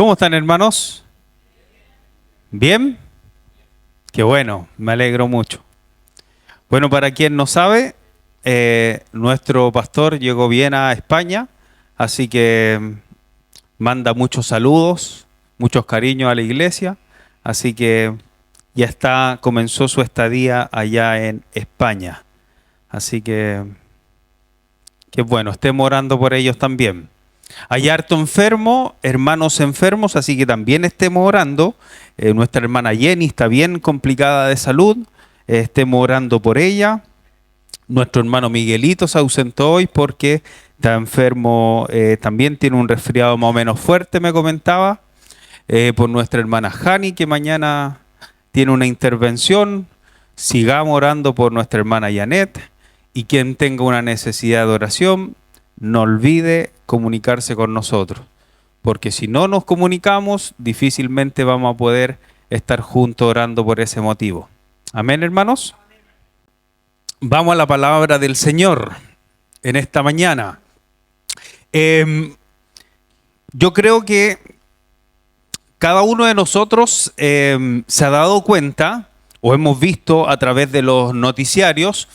¿Cómo están, hermanos? ¿Bien? Qué bueno, me alegro mucho. Bueno, para quien no sabe, nuestro pastor llegó bien a España, así que manda muchos saludos, muchos cariños a la iglesia, así que comenzó su estadía allá en España. Así que, qué bueno, estemos orando por ellos también. Hay harto enfermo, hermanos enfermos, así que también estemos orando. Nuestra hermana Jenny está bien complicada de salud, estemos orando por ella. Nuestro hermano Miguelito se ausentó hoy porque está enfermo, también tiene un resfriado más o menos fuerte, me comentaba. Por nuestra hermana Jani, que mañana tiene una intervención. Sigamos orando por nuestra hermana Janet. Y quien tenga una necesidad de oración, no olvide comunicarse con nosotros, porque si no nos comunicamos, difícilmente vamos a poder estar juntos orando por ese motivo. Amén, hermanos. Vamos a la palabra del Señor en esta mañana. Yo creo que cada uno de nosotros se ha dado cuenta, o hemos visto a través de los noticiarios,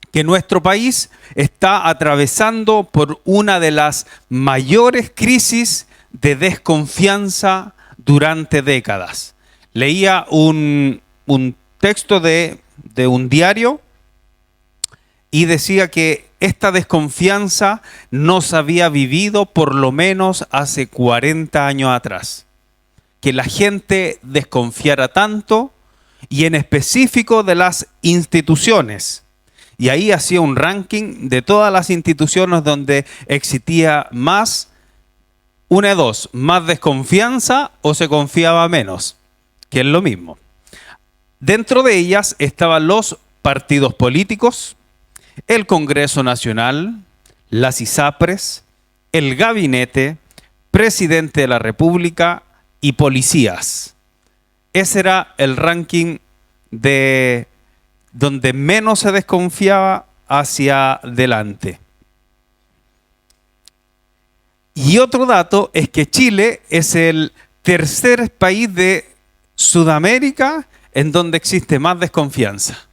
que nuestro país está atravesando por una de las mayores crisis de desconfianza durante décadas. Leía un texto de un diario y decía que esta desconfianza no se había vivido por lo menos hace 40 años atrás. Que la gente desconfiara tanto y en específico de las instituciones. Y ahí hacía un ranking de todas las instituciones donde existía más, una de dos, más desconfianza o se confiaba menos, que es lo mismo. Dentro de ellas estaban los partidos políticos, el Congreso Nacional, las ISAPRES, el gabinete, presidente de la República y policías. Ese era el ranking de donde menos se desconfiaba hacia adelante. Y otro dato es que Chile es el tercer país de Sudamérica en donde existe más desconfianza.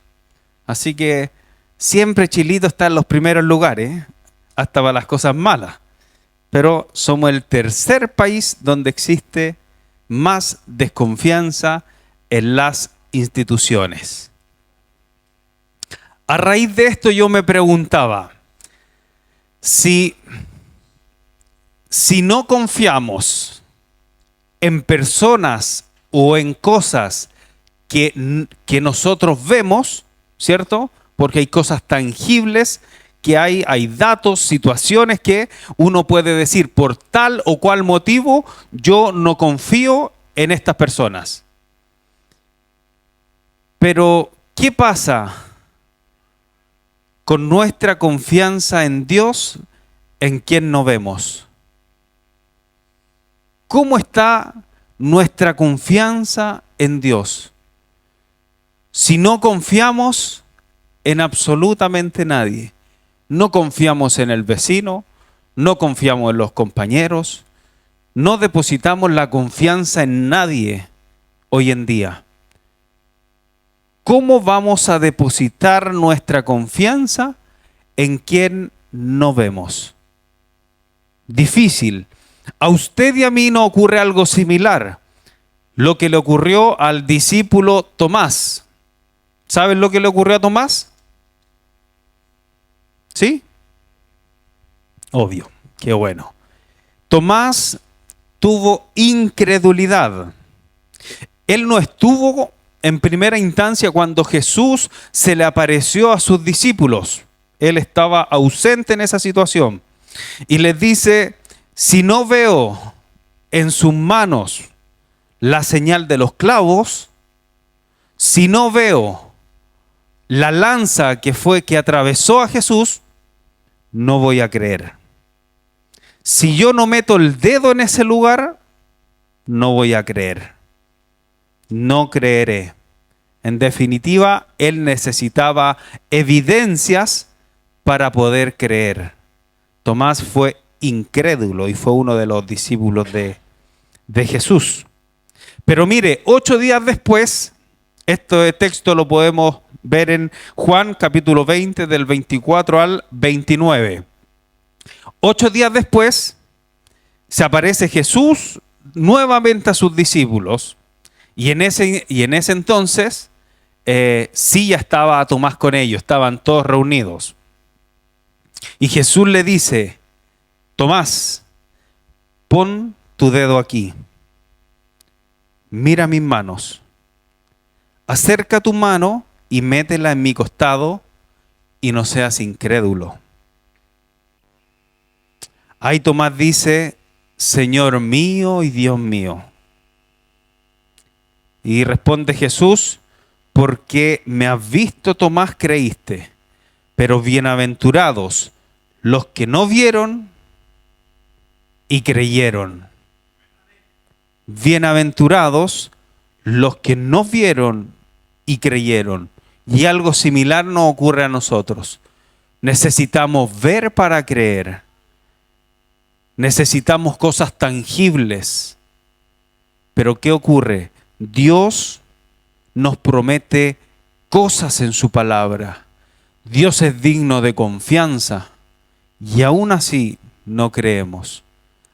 Así que siempre Chilito está en los primeros lugares, hasta para las cosas malas. Pero somos el tercer país donde existe más desconfianza en las instituciones. A raíz de esto yo me preguntaba, si no confiamos en personas o en cosas que nosotros vemos, ¿cierto? Porque hay cosas tangibles, que hay datos, situaciones que uno puede decir por tal o cual motivo yo no confío en estas personas. Pero, ¿qué pasa con nuestra confianza en Dios, en quien no vemos? ¿Cómo está nuestra confianza en Dios? Si no confiamos en absolutamente nadie, no confiamos en el vecino, no confiamos en los compañeros, no depositamos la confianza en nadie hoy en día. ¿Cómo vamos a depositar nuestra confianza en quien no vemos? Difícil. A usted y a mí no ocurre algo similar. Lo que le ocurrió al discípulo Tomás. ¿Saben lo que le ocurrió a Tomás? ¿Sí? Obvio. Qué bueno. Tomás tuvo incredulidad. Él no estuvo en primera instancia cuando Jesús se le apareció a sus discípulos. Él estaba ausente en esa situación. Y les dice, si no veo en sus manos la señal de los clavos, si no veo la lanza que atravesó a Jesús, no voy a creer. Si yo no meto el dedo en ese lugar, no voy a creer. No creeré. En definitiva, él necesitaba evidencias para poder creer. Tomás fue incrédulo y fue uno de los discípulos de de Jesús. Pero mire, 8 días después, este texto lo podemos ver en Juan capítulo 20 del 24 al 29. 8 días después se aparece Jesús nuevamente a sus discípulos y en ese entonces sí ya estaba Tomás con ellos, estaban todos reunidos. Y Jesús le dice: Tomás, pon tu dedo aquí, mira mis manos, acerca tu mano y métela en mi costado y no seas incrédulo. Ahí Tomás dice: Señor mío y Dios mío. Y responde Jesús: porque me has visto, Tomás, creíste. Pero bienaventurados los que no vieron y creyeron. Bienaventurados los que no vieron y creyeron. Y algo similar nos ocurre a nosotros. Necesitamos ver para creer. Necesitamos cosas tangibles. Pero ¿qué ocurre? Dios nos promete cosas en su palabra. Dios es digno de confianza y aún así no creemos.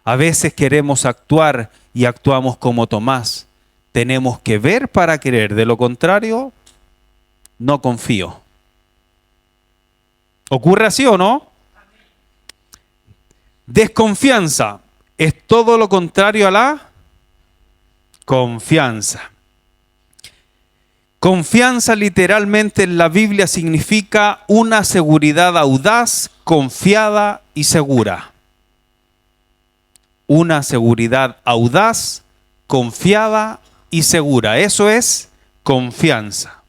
A veces queremos actuar y actuamos como Tomás. Tenemos que ver para creer, de lo contrario, no confío. ¿Ocurre así o no? Desconfianza es todo lo contrario a la confianza. Confianza literalmente en la Biblia significa una seguridad audaz, confiada y segura. Una seguridad audaz, confiada y segura. Eso es confianza.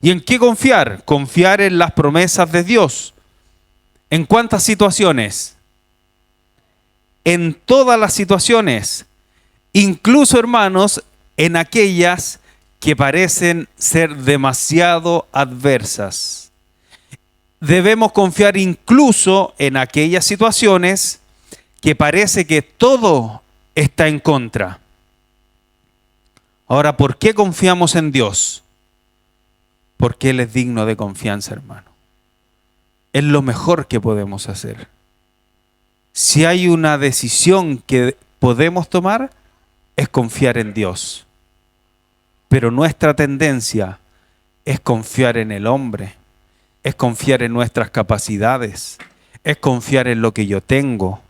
¿Y en qué confiar? Confiar en las promesas de Dios. ¿En cuántas situaciones? En todas las situaciones. Incluso, hermanos, en aquellas que parecen ser demasiado adversas. Debemos confiar incluso en aquellas situaciones que parece que todo está en contra. Ahora, ¿por qué confiamos en Dios? Porque Él es digno de confianza, hermano. Es lo mejor que podemos hacer. Si hay una decisión que podemos tomar, es confiar en Dios. Pero nuestra tendencia es confiar en el hombre, es confiar en nuestras capacidades, es confiar en lo que yo tengo,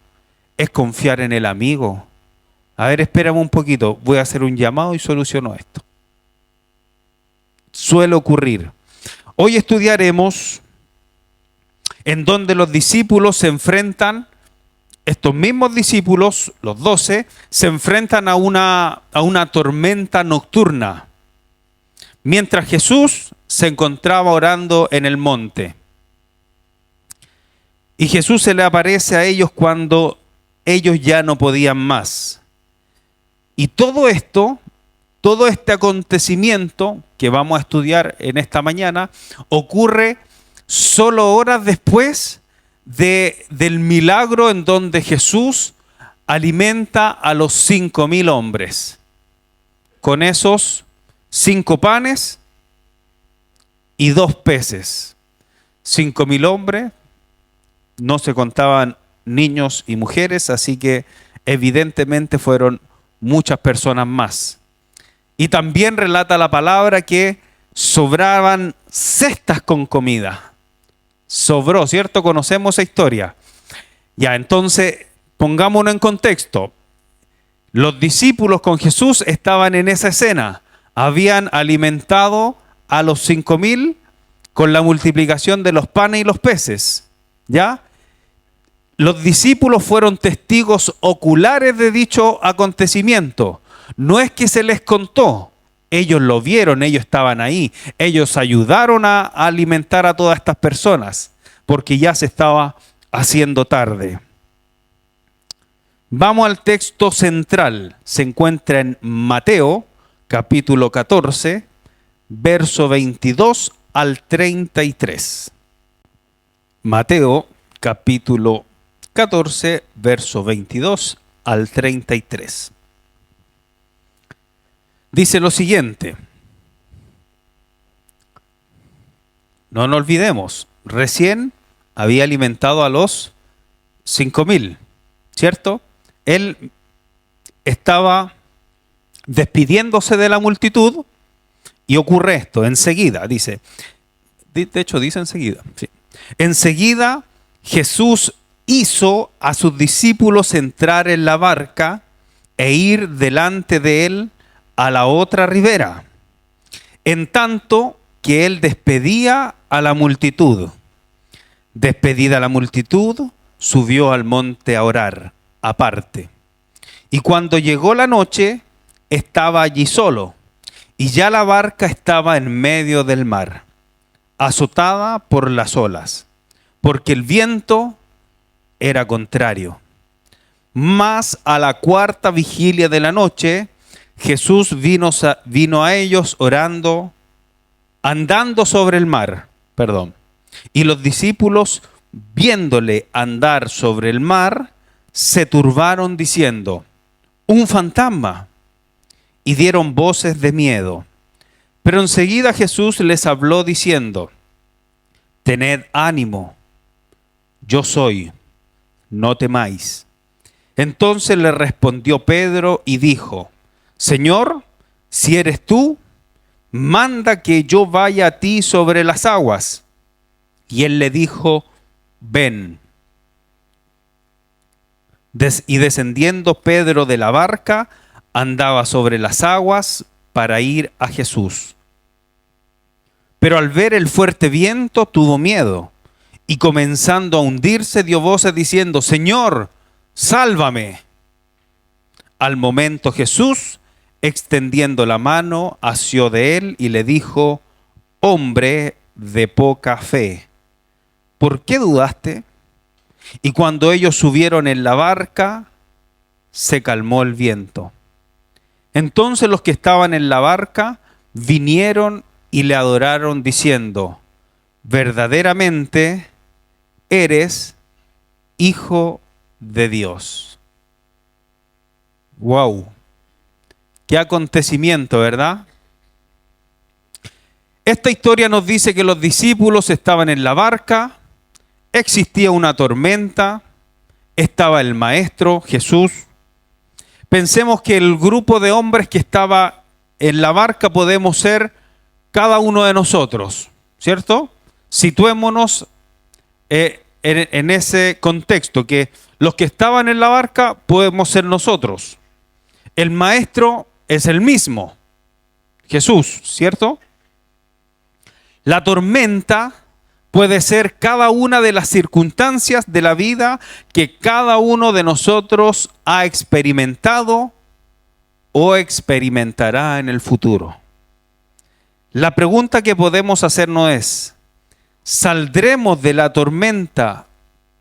es confiar en el amigo. A ver, espérame un poquito, voy a hacer un llamado y soluciono esto. Suele ocurrir. Hoy estudiaremos en donde los discípulos se enfrentan, estos mismos discípulos, los 12, se enfrentan a una tormenta nocturna, mientras Jesús se encontraba orando en el monte. Y Jesús se le aparece a ellos cuando ellos ya no podían más. Y todo esto, todo este acontecimiento que vamos a estudiar en esta mañana, ocurre solo horas después del milagro en donde Jesús alimenta a los 5.000 hombres con esos 5 panes y 2 peces. 5.000 hombres, no se contaban niños y mujeres, así que evidentemente fueron muchas personas más. Y también relata la palabra que sobraban cestas con comida. Sobró, ¿cierto? Conocemos esa historia. Ya, entonces, pongámonos en contexto. Los discípulos con Jesús estaban en esa escena. Habían alimentado a los 5.000 con la multiplicación de los panes y los peces. ¿Ya? Los discípulos fueron testigos oculares de dicho acontecimiento. No es que se les contó. Ellos lo vieron, ellos estaban ahí. Ellos ayudaron a alimentar a todas estas personas, porque ya se estaba haciendo tarde. Vamos al texto central. Se encuentra en Mateo, capítulo 14, verso 22 al 33. Mateo, capítulo 14, verso 22 al 33. dice lo siguiente. No nos olvidemos, recién había alimentado a los 5.000, ¿cierto? Él estaba despidiéndose de la multitud y ocurre esto, enseguida, dice. De hecho, dice enseguida. Sí. Enseguida Jesús hizo a sus discípulos entrar en la barca e ir delante de él a la otra ribera, en tanto que él despedía a la multitud. Despedida la multitud, subió al monte a orar, aparte. Y cuando llegó la noche, estaba allí solo, y ya la barca estaba en medio del mar, azotada por las olas, porque el viento era contrario. Mas a la cuarta vigilia de la noche, Jesús vino a ellos andando sobre el mar, y los discípulos, viéndole andar sobre el mar, se turbaron diciendo: un fantasma, y dieron voces de miedo. Pero enseguida Jesús les habló diciendo: tened ánimo, yo soy, no temáis. Entonces le respondió Pedro y dijo: Señor, si eres tú, manda que yo vaya a ti sobre las aguas. Y él le dijo: ven. Y descendiendo Pedro de la barca, andaba sobre las aguas para ir a Jesús. Pero al ver el fuerte viento tuvo miedo, y comenzando a hundirse dio voces diciendo: Señor, sálvame. Al momento Jesús, extendiendo la mano, asió de él y le dijo: hombre de poca fe, ¿por qué dudaste? Y cuando ellos subieron en la barca, se calmó el viento. Entonces los que estaban en la barca vinieron y le adoraron diciendo: verdaderamente eres Hijo de Dios. ¡Wow! ¡Qué acontecimiento!, ¿verdad? Esta historia nos dice que los discípulos estaban en la barca, existía una tormenta, estaba el Maestro, Jesús. Pensemos que el grupo de hombres que estaba en la barca podemos ser cada uno de nosotros, ¿cierto? Situémonos en ese contexto, que los que estaban en la barca podemos ser nosotros. El Maestro es el mismo, Jesús, ¿cierto? La tormenta puede ser cada una de las circunstancias de la vida que cada uno de nosotros ha experimentado o experimentará en el futuro. La pregunta que podemos hacernos es: ¿saldremos de la tormenta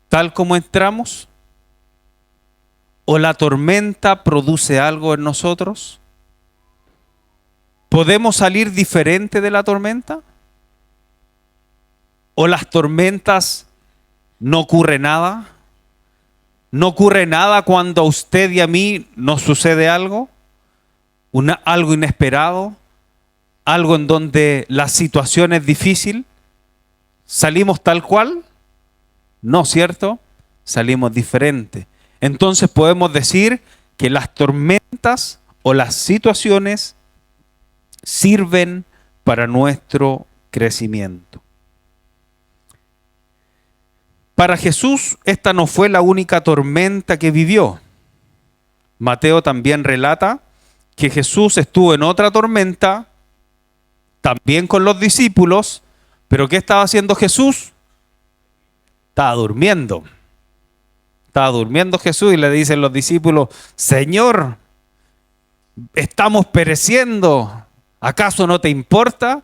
tal como entramos? ¿O la tormenta produce algo en nosotros? ¿Podemos salir diferente de la tormenta? ¿O las tormentas no ocurre nada? ¿No ocurre nada cuando a usted y a mí nos sucede algo? Algo inesperado, algo en donde la situación es difícil. ¿Salimos tal cual? No, ¿cierto? Salimos diferente. Entonces podemos decir que las tormentas o las situaciones sirven para nuestro crecimiento. Para Jesús, esta no fue la única tormenta que vivió. Mateo también relata que Jesús estuvo en otra tormenta, también con los discípulos, pero ¿qué estaba haciendo Jesús? Estaba durmiendo. Estaba durmiendo Jesús y le dicen los discípulos: Señor, estamos pereciendo, ¿acaso no te importa?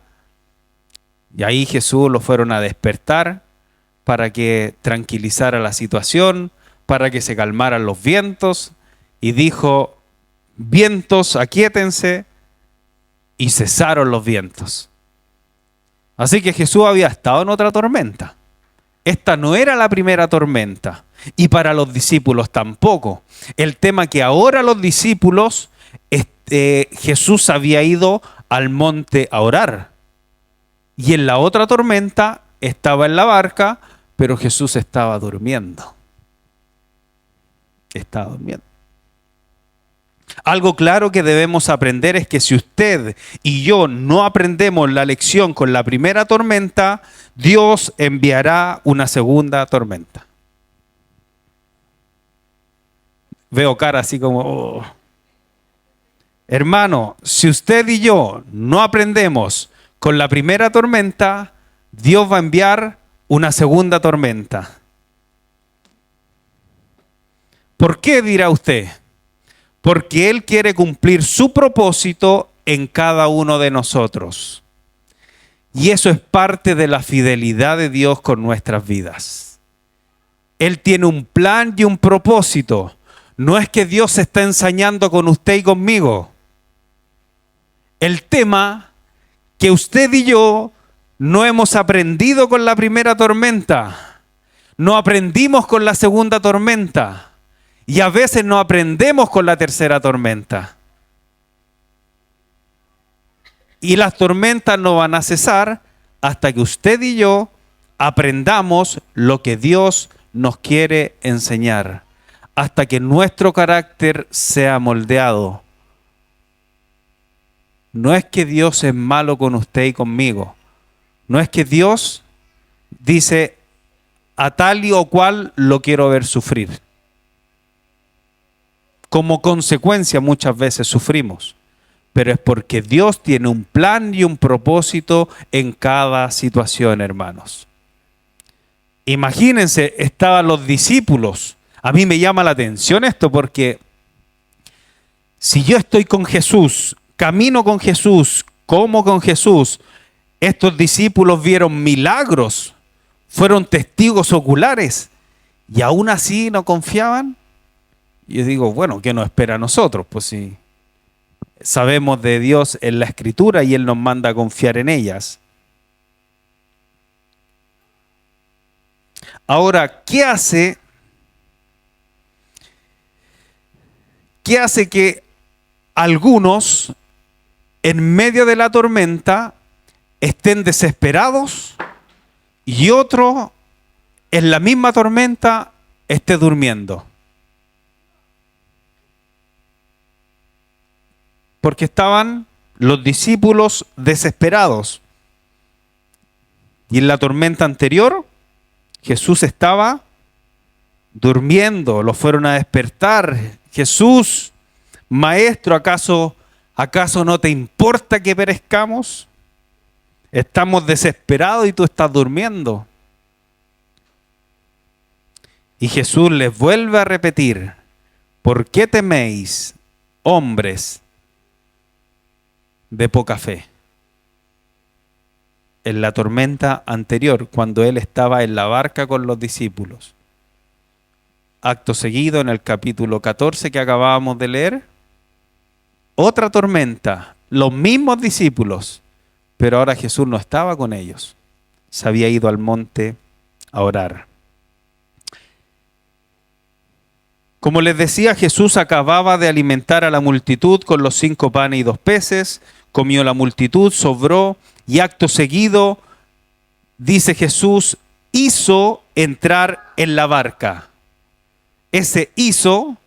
Y ahí Jesús lo fueron a despertar para que tranquilizara la situación, para que se calmaran los vientos, y dijo: vientos, aquíétense, y cesaron los vientos. Así que Jesús había estado en otra tormenta. Esta no era la primera tormenta, y para los discípulos tampoco. El tema que ahora los discípulos Jesús había ido al monte a orar. Y en la otra tormenta estaba en la barca, pero Jesús estaba durmiendo. Estaba durmiendo. Algo claro que debemos aprender es que si usted y yo no aprendemos la lección con la primera tormenta, Dios enviará una segunda tormenta. Veo cara así como... oh. Hermano, si usted y yo no aprendemos con la primera tormenta, Dios va a enviar una segunda tormenta. ¿Por qué, dirá usted? Porque Él quiere cumplir su propósito en cada uno de nosotros. Y eso es parte de la fidelidad de Dios con nuestras vidas. Él tiene un plan y un propósito. No es que Dios se está ensañando con usted y conmigo. El tema que usted y yo no hemos aprendido con la primera tormenta. No aprendimos con la segunda tormenta. Y a veces no aprendemos con la tercera tormenta. Y las tormentas no van a cesar hasta que usted y yo aprendamos lo que Dios nos quiere enseñar. Hasta que nuestro carácter sea moldeado. No es que Dios es malo con usted y conmigo. No es que Dios dice a tal y o cual lo quiero ver sufrir. Como consecuencia muchas veces sufrimos, pero es porque Dios tiene un plan y un propósito en cada situación, hermanos. Imagínense, estaban los discípulos. A mí me llama la atención esto porque si yo estoy con Jesús, camino con Jesús, como con Jesús, estos discípulos vieron milagros, fueron testigos oculares y aún así no confiaban. Y yo digo, bueno, ¿qué nos espera a nosotros? Pues si sabemos de Dios en la Escritura y Él nos manda a confiar en ellas. Ahora, ¿qué hace que algunos en medio de la tormenta estén desesperados y otro en la misma tormenta esté durmiendo? Porque estaban los discípulos desesperados. Y en la tormenta anterior, Jesús estaba durmiendo, lo fueron a despertar. Jesús, Maestro, ¿acaso no te importa que perezcamos? Estamos desesperados y tú estás durmiendo. Y Jesús les vuelve a repetir, ¿por qué teméis, hombres de poca fe? En la tormenta anterior, cuando Él estaba en la barca con los discípulos. Acto seguido, en el capítulo 14 que acabábamos de leer, otra tormenta, los mismos discípulos, pero ahora Jesús no estaba con ellos. Se había ido al monte a orar. Como les decía, Jesús acababa de alimentar a la multitud con los 5 panes y 2 peces, comió la multitud, sobró, y acto seguido, dice Jesús, hizo entrar en la barca. Ese hizo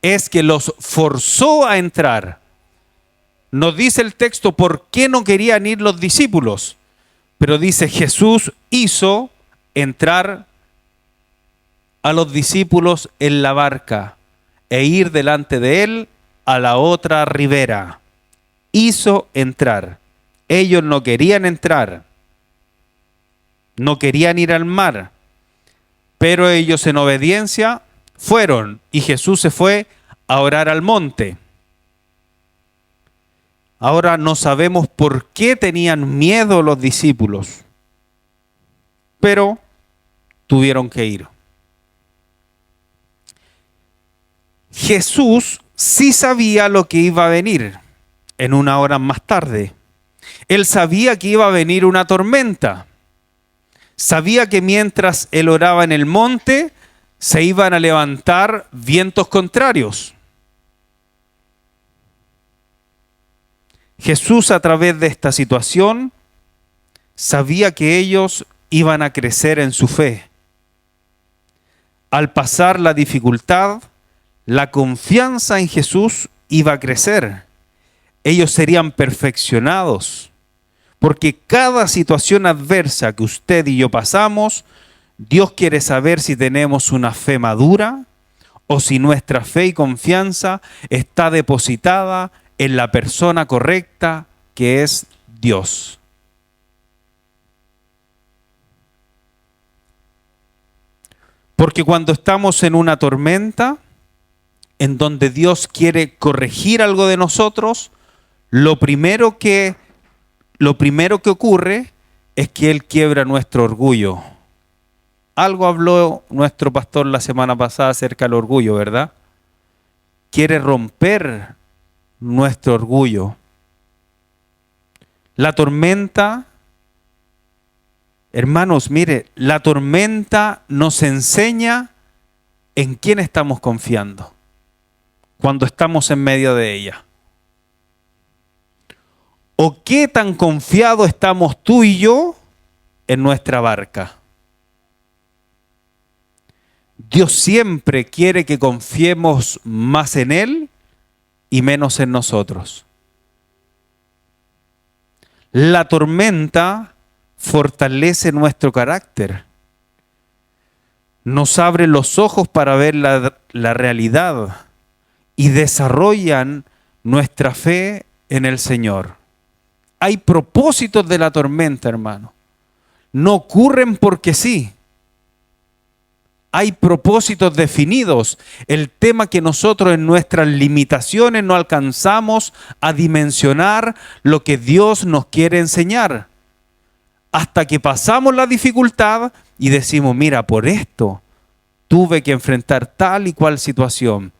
es que los forzó a entrar. Nos dice el texto por qué no querían ir los discípulos, pero dice Jesús hizo entrar a los discípulos en la barca e ir delante de Él a la otra ribera. Hizo entrar. Ellos no querían entrar, no querían ir al mar, pero ellos en obediencia fueron y Jesús se fue a orar al monte. Ahora no sabemos por qué tenían miedo los discípulos, pero tuvieron que ir. Jesús sí sabía lo que iba a venir en una hora más tarde. Él sabía que iba a venir una tormenta. Sabía que mientras él oraba en el monte, se iban a levantar vientos contrarios. Jesús, a través de esta situación, sabía que ellos iban a crecer en su fe. Al pasar la dificultad, la confianza en Jesús iba a crecer. Ellos serían perfeccionados, porque cada situación adversa que usted y yo pasamos, Dios quiere saber si tenemos una fe madura o si nuestra fe y confianza está depositada en la persona correcta, que es Dios. Porque cuando estamos en una tormenta, en donde Dios quiere corregir algo de nosotros, lo primero que ocurre es que Él quiebra nuestro orgullo. Algo habló nuestro pastor la semana pasada acerca del orgullo, ¿verdad? Quiere romper nuestro orgullo. La tormenta, hermanos, mire, la tormenta nos enseña en quién estamos confiando cuando estamos en medio de ella. ¿O qué tan confiados estamos tú y yo en nuestra barca? Dios siempre quiere que confiemos más en Él y menos en nosotros. La tormenta fortalece nuestro carácter. Nos abre los ojos para ver la realidad y desarrollan nuestra fe en el Señor. Hay propósitos de la tormenta, hermano. No ocurren porque sí. Hay propósitos definidos. El tema que nosotros en nuestras limitaciones no alcanzamos a dimensionar lo que Dios nos quiere enseñar. Hasta que pasamos la dificultad y decimos, mira, por esto tuve que enfrentar tal y cual situación.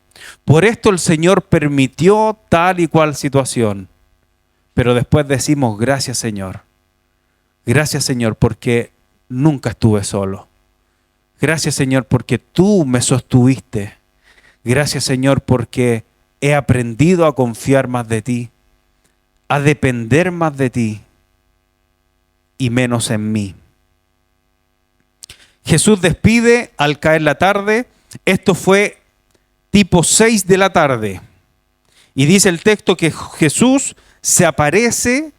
Por esto el Señor permitió tal y cual situación. Pero después decimos, gracias Señor. Gracias Señor porque nunca estuve solo. Gracias Señor porque tú me sostuviste. Gracias Señor porque he aprendido a confiar más de ti, a depender más de ti y menos en mí. Jesús despide al caer la tarde. Esto fue tipo 6 de la tarde. Y dice el texto que Jesús se aparece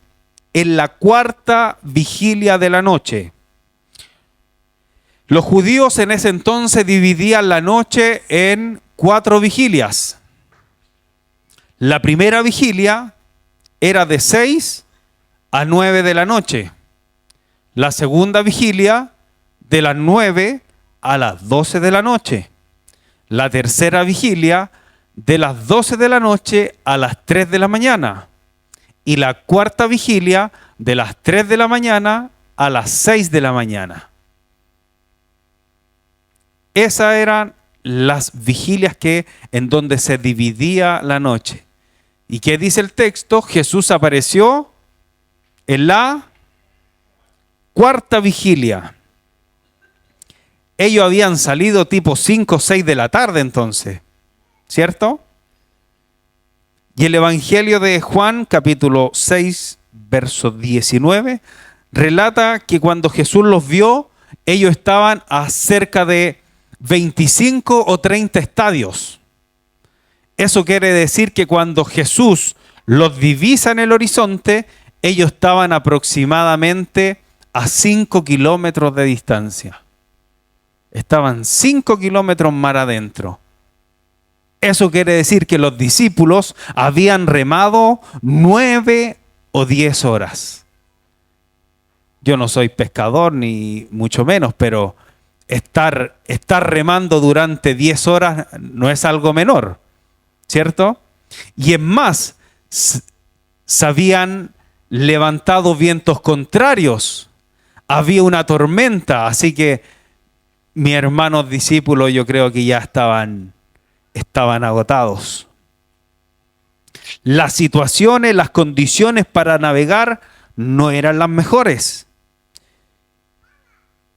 en la cuarta vigilia de la noche. Los judíos en ese entonces dividían la noche en 4 vigilias. La primera vigilia era de 6 a 9 de la noche. La segunda vigilia de las 9 a las 12 de la noche. La tercera vigilia de las 12 de la noche a las 3 de la mañana. Y la cuarta vigilia de las 3 de la mañana a las 6 de la mañana. Esas eran las vigilias en donde se dividía la noche. ¿Y qué dice el texto? Jesús apareció en la cuarta vigilia. Ellos habían salido tipo 5 o 6 de la tarde entonces, ¿cierto? Y el Evangelio de Juan, capítulo 6, verso 19, relata que cuando Jesús los vio, ellos estaban a cerca de 25 o 30 estadios. Eso quiere decir que cuando Jesús los divisa en el horizonte, ellos estaban aproximadamente a 5 kilómetros de distancia. Estaban 5 kilómetros mar adentro. Eso quiere decir que los discípulos habían remado 9 o 10 horas. Yo no soy pescador ni mucho menos, pero estar remando durante 10 horas no es algo menor, ¿cierto? Y es más, se habían levantado vientos contrarios, había una tormenta, así que mis hermanos discípulos yo creo que ya estaban agotados. Las situaciones, las condiciones para navegar no eran las mejores.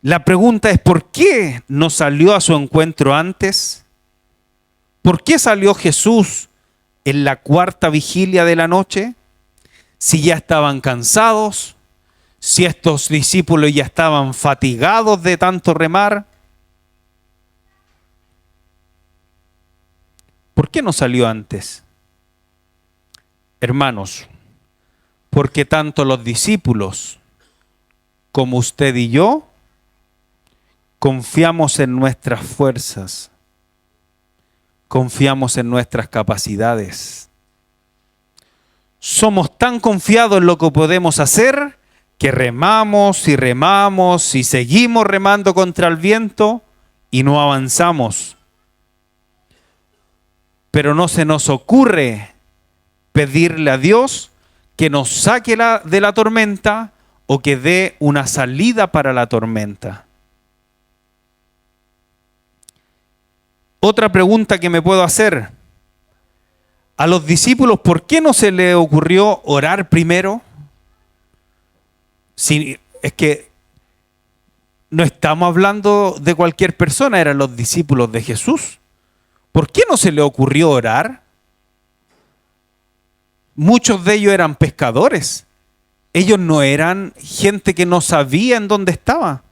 La pregunta es, ¿por qué no salió a su encuentro antes? ¿Por qué salió Jesús en la cuarta vigilia de la noche? si ya estaban cansados, si estos discípulos ya estaban fatigados de tanto remar. ¿Por qué no salió antes? Hermanos, porque tanto los discípulos como usted y yo confiamos en nuestras fuerzas, confiamos en nuestras capacidades. Somos tan confiados en lo que podemos hacer que remamos y seguimos remando contra el viento y no avanzamos. Pero no se nos ocurre pedirle a Dios que nos saque de la tormenta o que dé una salida para la tormenta. Otra pregunta que me puedo hacer: a los discípulos, ¿por qué no se les ocurrió orar primero? Si, es que no estamos hablando de cualquier persona, eran los discípulos de Jesús. ¿Por qué no se les ocurrió orar? Muchos de ellos eran pescadores. Ellos no eran gente que no sabía en dónde estaba.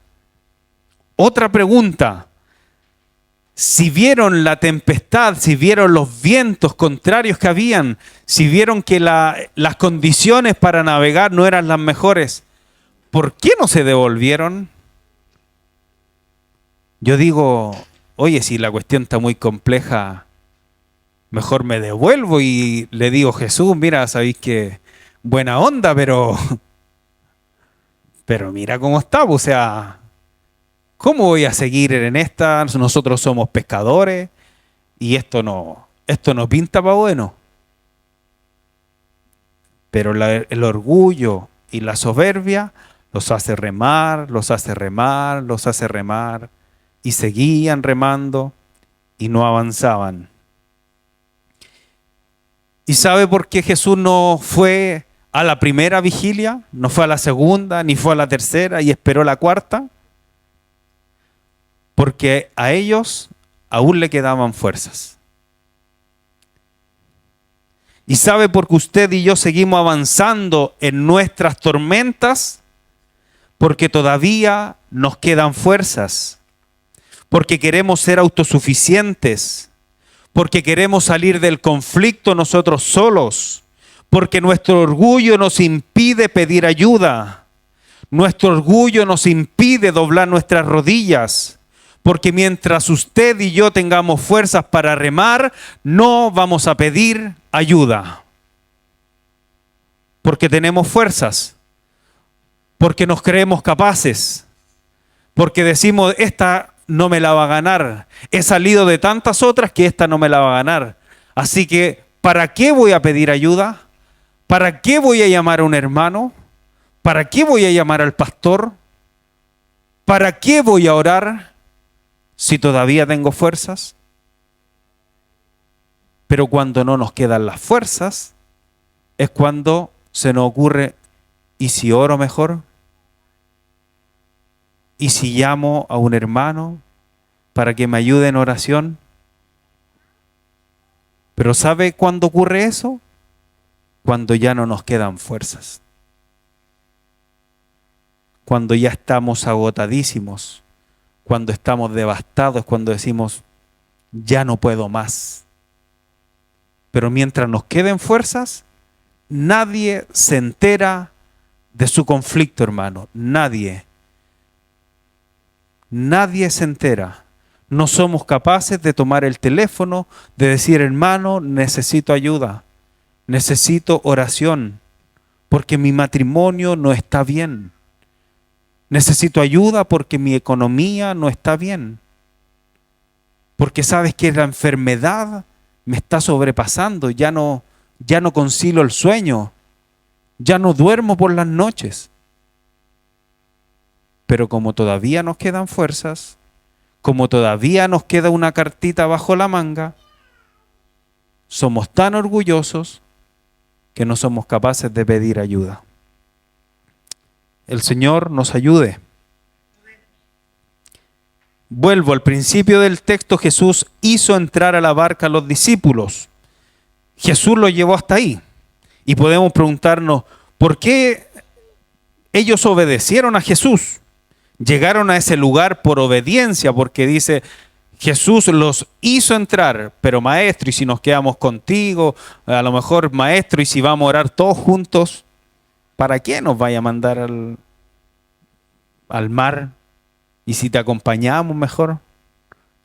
Otra pregunta: si vieron la tempestad, si vieron los vientos contrarios que habían, si vieron que las condiciones para navegar no eran las mejores, ¿por qué no se devolvieron? Yo digo, oye, si la cuestión está muy compleja, mejor me devuelvo y le digo, Jesús, mira, sabéis que buena onda, pero mira cómo está, o sea, ¿cómo voy a seguir en esta? Nosotros somos pescadores y esto no pinta para bueno. Pero el orgullo y la soberbia los hace remar, los hace remar, los hace remar, y seguían remando y no avanzaban. ¿Y sabe por qué Jesús no fue a la primera vigilia, no fue a la segunda, ni fue a la tercera y esperó la cuarta? Porque a ellos aún le quedaban fuerzas. ¿Y sabe por qué usted y yo seguimos avanzando en nuestras tormentas? Porque todavía nos quedan fuerzas. Porque queremos ser autosuficientes. Porque queremos salir del conflicto nosotros solos. Porque nuestro orgullo nos impide pedir ayuda. Nuestro orgullo nos impide doblar nuestras rodillas. Porque mientras usted y yo tengamos fuerzas para remar, no vamos a pedir ayuda. Porque tenemos fuerzas. Porque nos creemos capaces. Porque decimos, esta no me la va a ganar. He salido de tantas otras que esta no me la va a ganar. Así que, ¿para qué voy a pedir ayuda? ¿Para qué voy a llamar a un hermano? ¿Para qué voy a llamar al pastor? ¿Para qué voy a orar si todavía tengo fuerzas? Pero cuando no nos quedan las fuerzas, es cuando se nos ocurre, ¿y si oro mejor? ¿Y si llamo a un hermano para que me ayude en oración? Pero ¿sabe cuándo ocurre eso? Cuando ya no nos quedan fuerzas. Cuando ya estamos agotadísimos. Cuando estamos devastados, cuando decimos, ya no puedo más. Pero mientras nos queden fuerzas, nadie se entera de su conflicto, hermano. Nadie. Nadie se entera. No somos capaces de tomar el teléfono, de decir, hermano, necesito ayuda, necesito oración, porque mi matrimonio no está bien. Necesito ayuda porque mi economía no está bien. Porque sabes que la enfermedad me está sobrepasando, ya no concilio el sueño, ya no duermo por las noches. Pero como todavía nos quedan fuerzas, como todavía nos queda una cartita bajo la manga, somos tan orgullosos que no somos capaces de pedir ayuda. El Señor nos ayude. Vuelvo al principio del texto. Jesús hizo entrar a la barca a los discípulos. Jesús los llevó hasta ahí. Y podemos preguntarnos, ¿por qué ellos obedecieron a Jesús? Llegaron a ese lugar por obediencia, porque dice, Jesús los hizo entrar, pero maestro, ¿y si nos quedamos contigo? A lo mejor, maestro, ¿y si vamos a orar todos juntos? ¿Para qué nos vaya a mandar al mar? ¿Y si te acompañamos mejor?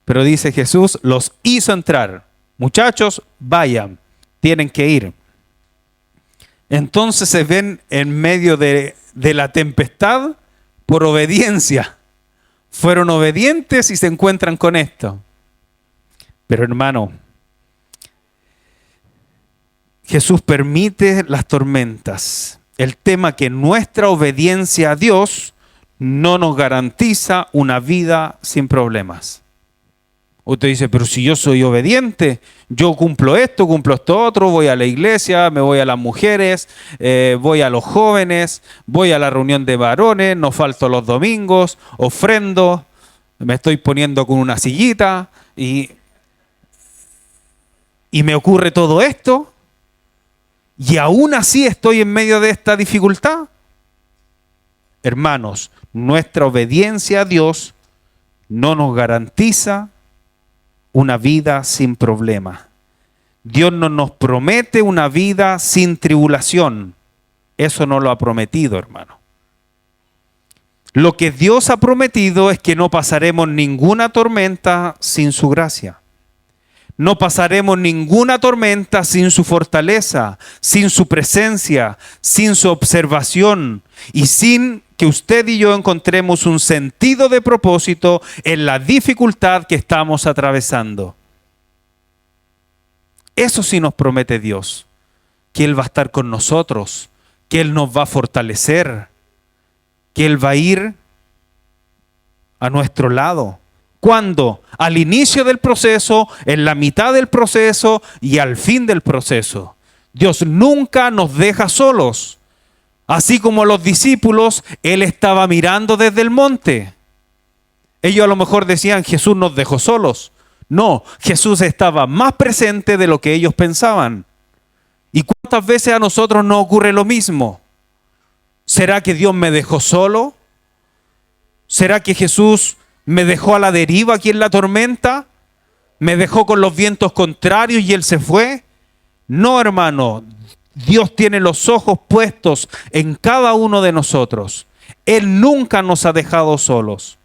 Pero dice Jesús, los hizo entrar. Muchachos, vayan, tienen que ir. Entonces se ven en medio de la tempestad por obediencia. Fueron obedientes y se encuentran con esto. Pero hermano, Jesús permite las tormentas. El tema que nuestra obediencia a Dios no nos garantiza una vida sin problemas. Usted dice, pero si yo soy obediente, yo cumplo esto otro, voy a la iglesia, me voy a las mujeres, voy a los jóvenes, voy a la reunión de varones, no falto los domingos, ofrendo, me estoy poniendo con una sillita y me ocurre todo esto y aún así estoy en medio de esta dificultad. Hermanos, nuestra obediencia a Dios no nos garantiza una vida sin problema. Dios no nos promete una vida sin tribulación. Eso no lo ha prometido, hermano. Lo que Dios ha prometido es que no pasaremos ninguna tormenta sin su gracia. No pasaremos ninguna tormenta sin su fortaleza, sin su presencia, sin su observación y sin que usted y yo encontremos un sentido de propósito en la dificultad que estamos atravesando. Eso sí nos promete Dios, que Él va a estar con nosotros, que Él nos va a fortalecer, que Él va a ir a nuestro lado. ¿Cuándo? Al inicio del proceso, en la mitad del proceso y al fin del proceso. Dios nunca nos deja solos. Así como los discípulos, Él estaba mirando desde el monte. Ellos a lo mejor decían, Jesús nos dejó solos. No, Jesús estaba más presente de lo que ellos pensaban. ¿Y cuántas veces a nosotros nos ocurre lo mismo? ¿Será que Dios me dejó solo? ¿Será que Jesús me dejó a la deriva aquí en la tormenta? ¿Me dejó con los vientos contrarios y Él se fue? No, hermano. Dios tiene los ojos puestos en cada uno de nosotros. Él nunca nos ha dejado solos.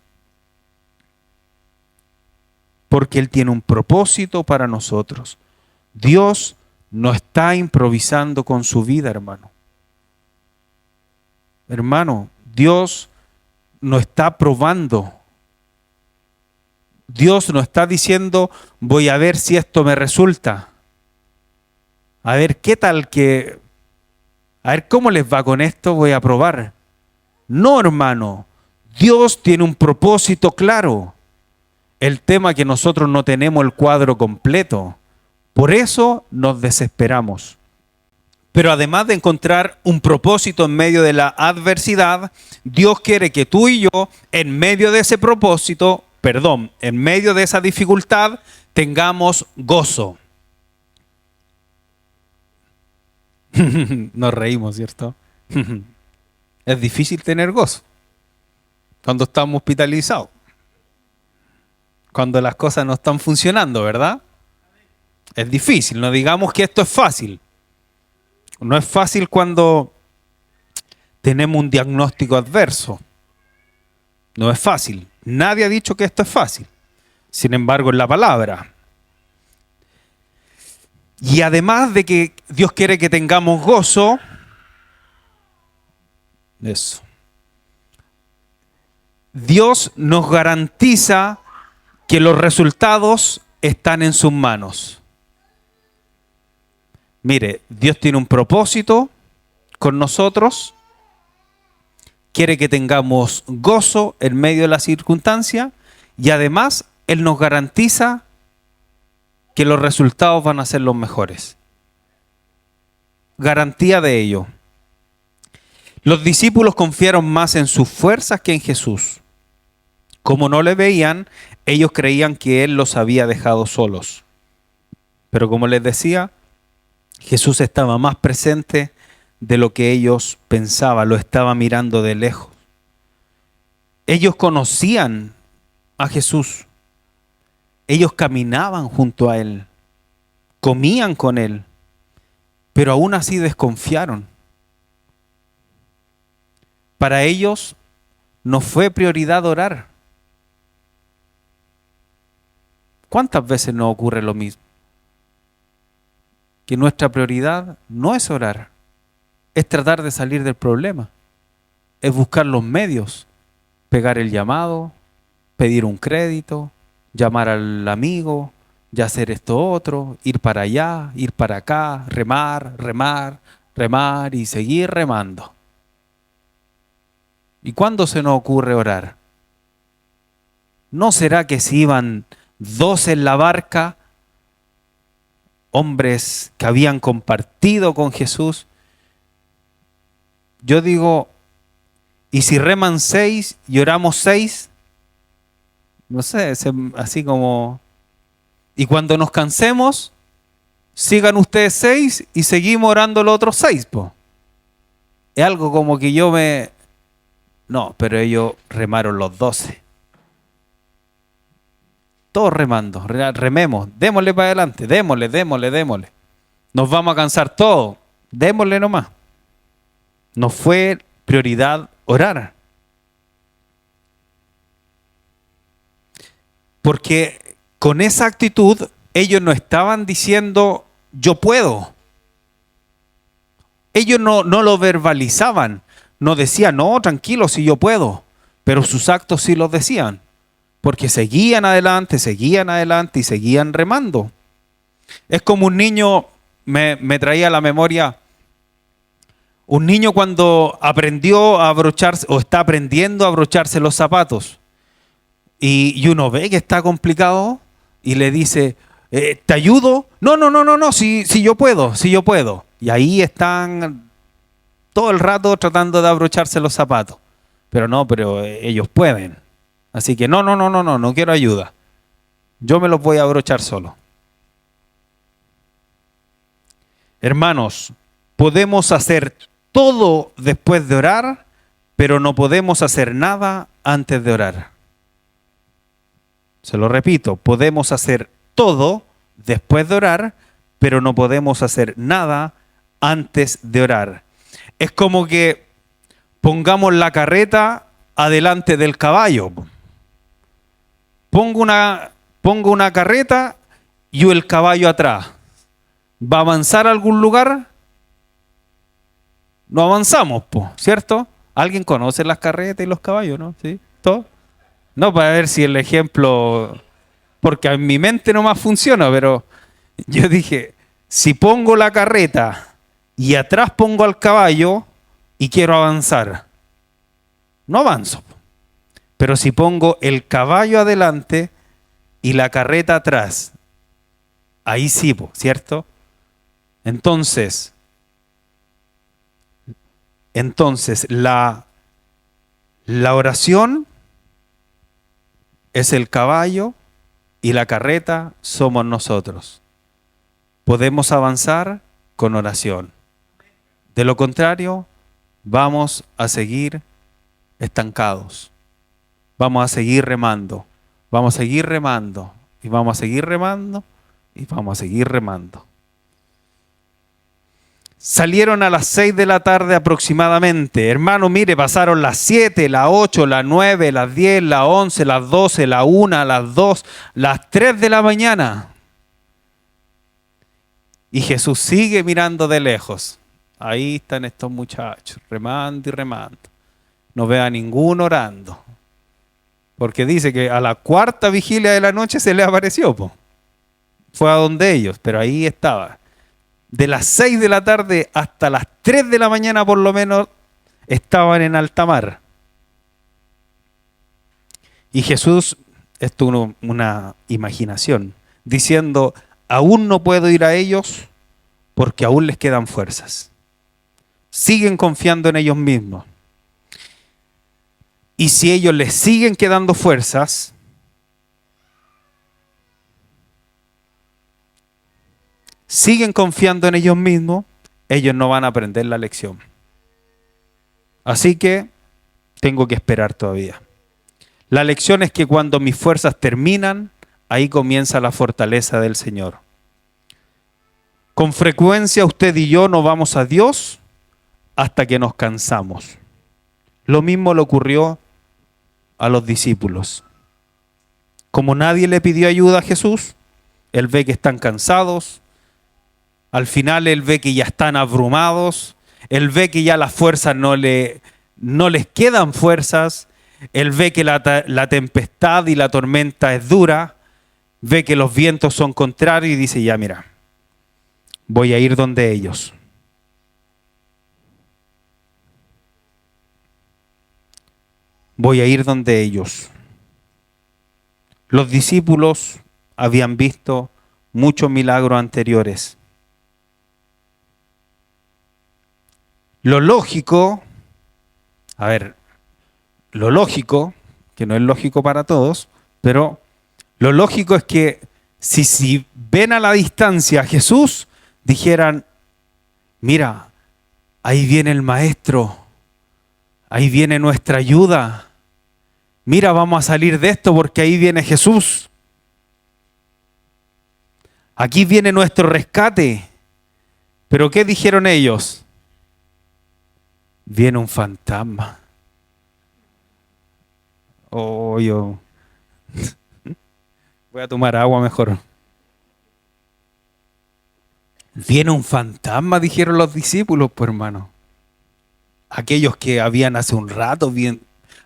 Porque Él tiene un propósito para nosotros. Dios no está improvisando con su vida, hermano. Hermano, Dios no está probando. Dios no está diciendo, voy a ver si esto me resulta. A ver qué tal que... A ver cómo les va con esto, voy a probar. No, hermano. Dios tiene un propósito claro. El tema es que nosotros no tenemos el cuadro completo. Por eso nos desesperamos. Pero además de encontrar un propósito en medio de la adversidad, Dios quiere que tú y yo, en medio de ese propósito, en medio de esa dificultad, tengamos gozo. Nos reímos, ¿cierto? Es difícil tener gozo cuando estamos hospitalizados, cuando las cosas no están funcionando, ¿verdad? Es difícil, no digamos que esto es fácil. No es fácil cuando tenemos un diagnóstico adverso. No es fácil. Nadie ha dicho que esto es fácil. Sin embargo, en la palabra. Y además de que Dios quiere que tengamos gozo, Dios nos garantiza que los resultados están en sus manos. Mire, Dios tiene un propósito con nosotros, quiere que tengamos gozo en medio de la circunstancia y además Él nos garantiza que los resultados van a ser los mejores. Garantía de ello. Los discípulos confiaron más en sus fuerzas que en Jesús. Como no le veían, ellos creían que Él los había dejado solos. Pero como les decía, Jesús estaba más presente de lo que ellos pensaban, lo estaba mirando de lejos. Ellos conocían a Jesús, ellos caminaban junto a Él, comían con Él, pero aún así desconfiaron. Para ellos no fue prioridad orar. ¿Cuántas veces nos ocurre lo mismo? Que nuestra prioridad no es orar, es tratar de salir del problema, es buscar los medios, pegar el llamado, pedir un crédito, llamar al amigo, ya hacer esto otro, ir para allá, ir para acá, remar, remar, remar y seguir remando. ¿Y cuándo se nos ocurre orar? ¿No será que si iban 12 en la barca, hombres que habían compartido con Jesús? Yo digo, ¿y si reman 6 y oramos 6? No sé, así como... Y cuando nos cansemos, sigan ustedes 6 y seguimos orando los otros 6, po. Es algo como que yo me... No, pero ellos remaron los 12. Todos remando, rememos, démosle para adelante, démosle, démosle, démosle. Nos vamos a cansar todos, démosle nomás. No fue prioridad orar. Porque con esa actitud ellos no estaban diciendo yo puedo. Ellos no lo verbalizaban, no decían no, tranquilo, si yo puedo. Pero sus actos sí los decían. Porque seguían adelante y seguían remando. Es como un niño, me traía a la memoria, un niño cuando aprendió a abrocharse o está aprendiendo a abrocharse los zapatos. Y uno ve que está complicado y le dice, ¿te ayudo? No, si yo puedo, si yo puedo. Y ahí están todo el rato tratando de abrocharse los zapatos. Pero ellos pueden. Así que no quiero ayuda. Yo me los voy a abrochar solo. Hermanos, podemos hacer todo después de orar, pero no podemos hacer nada antes de orar. Se lo repito, podemos hacer todo después de orar, pero no podemos hacer nada antes de orar. Es como que pongamos la carreta adelante del caballo. Pongo una carreta y el caballo atrás. ¿Va a avanzar a algún lugar? No avanzamos, ¿cierto? ¿Alguien conoce las carretas y los caballos, no? ¿Sí? ¿Todo? No, para ver si el ejemplo, porque en mi mente no más funciona, pero yo dije, si pongo la carreta y atrás pongo al caballo y quiero avanzar, no avanzo. Pero si pongo el caballo adelante y la carreta atrás, ahí sí, ¿cierto? Entonces la oración es el caballo y la carreta somos nosotros. Podemos avanzar con oración. De lo contrario, vamos a seguir estancados. Vamos a seguir remando. Vamos a seguir remando. Y vamos a seguir remando. Y vamos a seguir remando. Salieron a las 6 de la tarde aproximadamente. Hermano, mire, pasaron las 7, las 8, las 9, las 10, las 11, las 12, las 1, las 2, las 3 de la mañana. Y Jesús sigue mirando de lejos. Ahí están estos muchachos, remando y remando. No ve a ninguno orando. Porque dice que a la cuarta vigilia de la noche se le apareció. Fue a donde ellos, pero ahí estaba. De las 6 de la tarde hasta las 3 de la mañana por lo menos estaban en alta mar. Y Jesús, esto es una imaginación, diciendo, aún no puedo ir a ellos porque aún les quedan fuerzas. Siguen confiando en ellos mismos. Y si ellos les siguen quedando fuerzas, siguen confiando en ellos mismos, ellos no van a aprender la lección. Así que tengo que esperar todavía. La lección es que cuando mis fuerzas terminan, ahí comienza la fortaleza del Señor. Con frecuencia usted y yo no vamos a Dios hasta que nos cansamos. Lo mismo le ocurrió a los discípulos. Como nadie le pidió ayuda a Jesús, Él ve que están cansados, al final Él ve que ya están abrumados, Él ve que ya las fuerzas no les quedan fuerzas, Él ve que la tempestad y la tormenta es dura, ve que los vientos son contrarios y dice, ya mira, voy a ir donde ellos. Voy a ir donde ellos. Los discípulos habían visto muchos milagros anteriores. Lo lógico, que no es lógico para todos, pero lo lógico es que si ven a la distancia a Jesús, dijeran, mira, ahí viene el Maestro, ahí viene nuestra ayuda. Mira, vamos a salir de esto porque ahí viene Jesús. Aquí viene nuestro rescate. ¿Pero qué dijeron ellos? Viene un fantasma. Oh, yo voy a tomar agua mejor. Viene un fantasma, dijeron los discípulos, pues hermano. Aquellos que habían hace un rato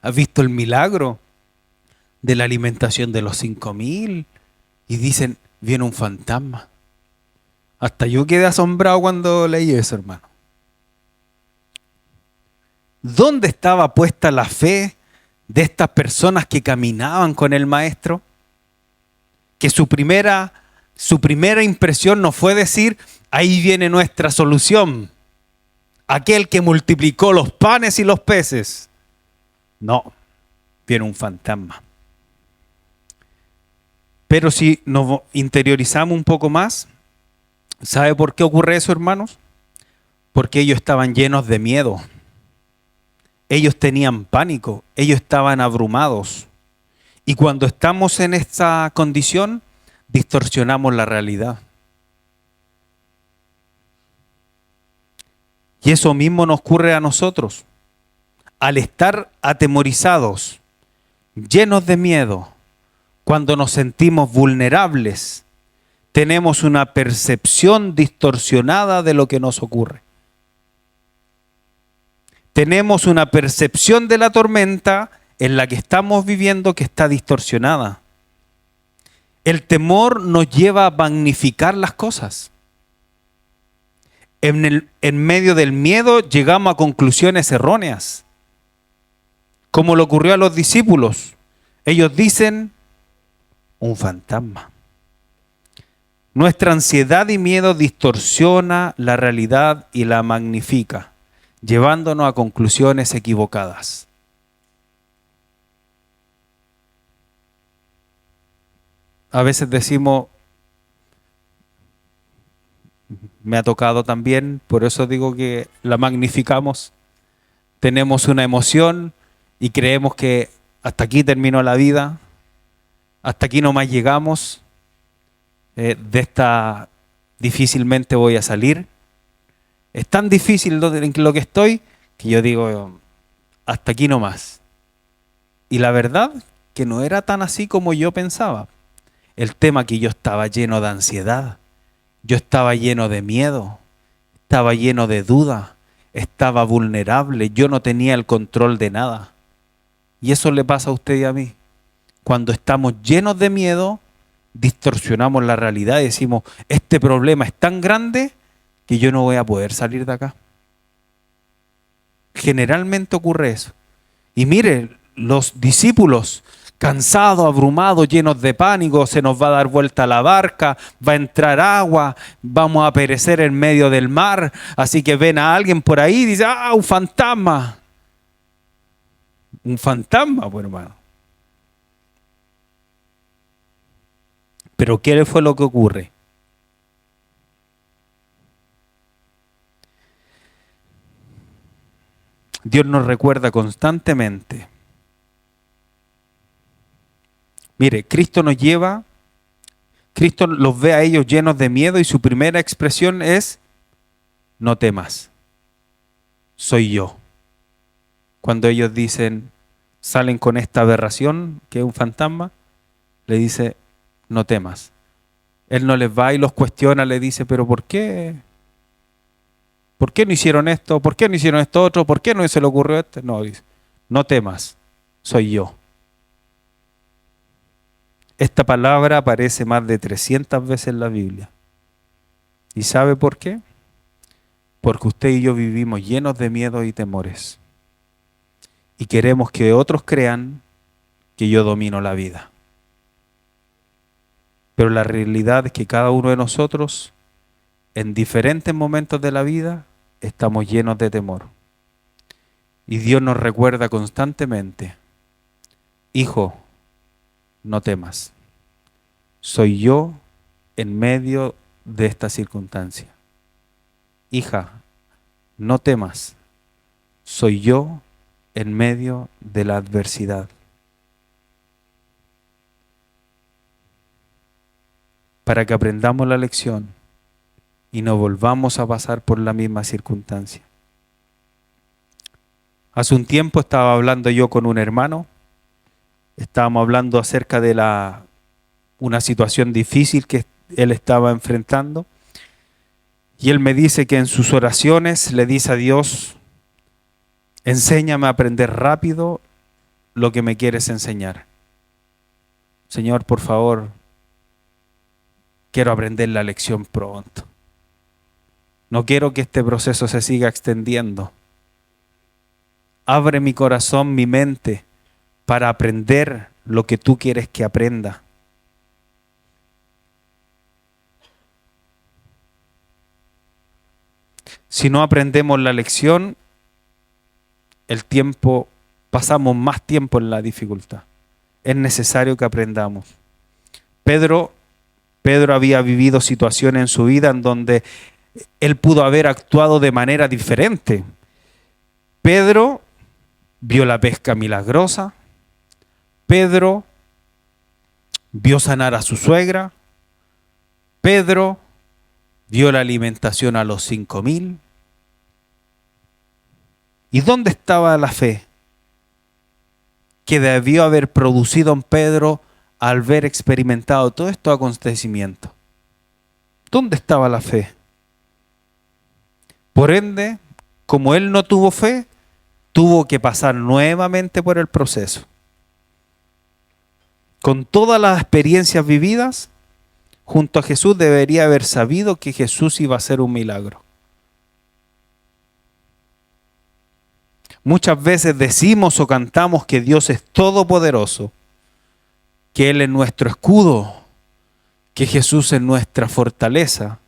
¿has visto el milagro de la alimentación de los 5.000? Y dicen, viene un fantasma. Hasta yo quedé asombrado cuando leí eso, hermano. ¿Dónde estaba puesta la fe de estas personas que caminaban con el Maestro? Que su primera impresión no fue decir, ahí viene nuestra solución. Aquel que multiplicó los panes y los peces. No, viene un fantasma. Pero si nos interiorizamos un poco más, ¿sabe por qué ocurre eso, hermanos? Porque ellos estaban llenos de miedo. Ellos tenían pánico, ellos estaban abrumados. Y cuando estamos en esta condición, distorsionamos la realidad. Y eso mismo nos ocurre a nosotros. Al estar atemorizados, llenos de miedo, cuando nos sentimos vulnerables, tenemos una percepción distorsionada de lo que nos ocurre. Tenemos una percepción de la tormenta en la que estamos viviendo que está distorsionada. El temor nos lleva a magnificar las cosas. En medio del miedo llegamos a conclusiones erróneas, como le ocurrió a los discípulos. Ellos dicen, un fantasma. Nuestra ansiedad y miedo distorsiona la realidad y la magnifica, llevándonos a conclusiones equivocadas. A veces decimos, me ha tocado también, por eso digo que la magnificamos. Tenemos una emoción y creemos que hasta aquí terminó la vida, hasta aquí nomás llegamos, de esta difícilmente voy a salir. Es tan difícil en lo que estoy que yo digo, hasta aquí nomás. Y la verdad que no era tan así como yo pensaba. El tema que yo estaba lleno de ansiedad, yo estaba lleno de miedo, estaba lleno de duda, estaba vulnerable, yo no tenía el control de nada. Y eso le pasa a usted y a mí. Cuando estamos llenos de miedo, distorsionamos la realidad y decimos, este problema es tan grande que yo no voy a poder salir de acá. Generalmente ocurre eso. Y mire, los discípulos, cansados, abrumados, llenos de pánico, se nos va a dar vuelta la barca, va a entrar agua, vamos a perecer en medio del mar, así que ven a alguien por ahí y dice, ¡ah, un fantasma! Un fantasma, pues hermano. Pero ¿qué fue lo que ocurre? Dios nos recuerda constantemente. Mire, Cristo los ve a ellos llenos de miedo y su primera expresión es: no temas, soy yo. Cuando ellos salen con esta aberración, que es un fantasma, le dice: no temas. Él no les va y los cuestiona, le dice: pero ¿por qué? ¿Por qué no hicieron esto? ¿Por qué no hicieron esto otro? ¿Por qué no se le ocurrió esto? No, dice: no temas, soy yo. Esta palabra aparece más de 300 veces en la Biblia. ¿Y sabe por qué? Porque usted y yo vivimos llenos de miedos y temores. Y queremos que otros crean que yo domino la vida. Pero la realidad es que cada uno de nosotros, en diferentes momentos de la vida, estamos llenos de temor. Y Dios nos recuerda constantemente: hijo, no temas. Soy yo en medio de esta circunstancia. Hija, no temas. Soy yo en medio de la adversidad. Para que aprendamos la lección y no volvamos a pasar por la misma circunstancia. Hace un tiempo estaba hablando yo con un hermano. Estábamos hablando acerca de una situación difícil que él estaba enfrentando. Y él me dice que en sus oraciones le dice a Dios: enséñame a aprender rápido lo que me quieres enseñar. Señor, por favor, quiero aprender la lección pronto. No quiero que este proceso se siga extendiendo. Abre mi corazón, mi mente, para aprender lo que tú quieres que aprenda. Si no aprendemos la lección, pasamos más tiempo en la dificultad. Es necesario que aprendamos. Pedro había vivido situaciones en su vida en donde él pudo haber actuado de manera diferente. Pedro vio la pesca milagrosa. Pedro vio sanar a su suegra. Pedro vio la alimentación a los 5,000. ¿Y dónde estaba la fe que debió haber producido en Pedro al haber experimentado todos estos acontecimientos? ¿Dónde estaba la fe? Por ende, como él no tuvo fe, tuvo que pasar nuevamente por el proceso. Con todas las experiencias vividas, junto a Jesús debería haber sabido que Jesús iba a hacer un milagro. Muchas veces decimos o cantamos que Dios es todopoderoso, que Él es nuestro escudo, que Jesús es nuestra fortaleza.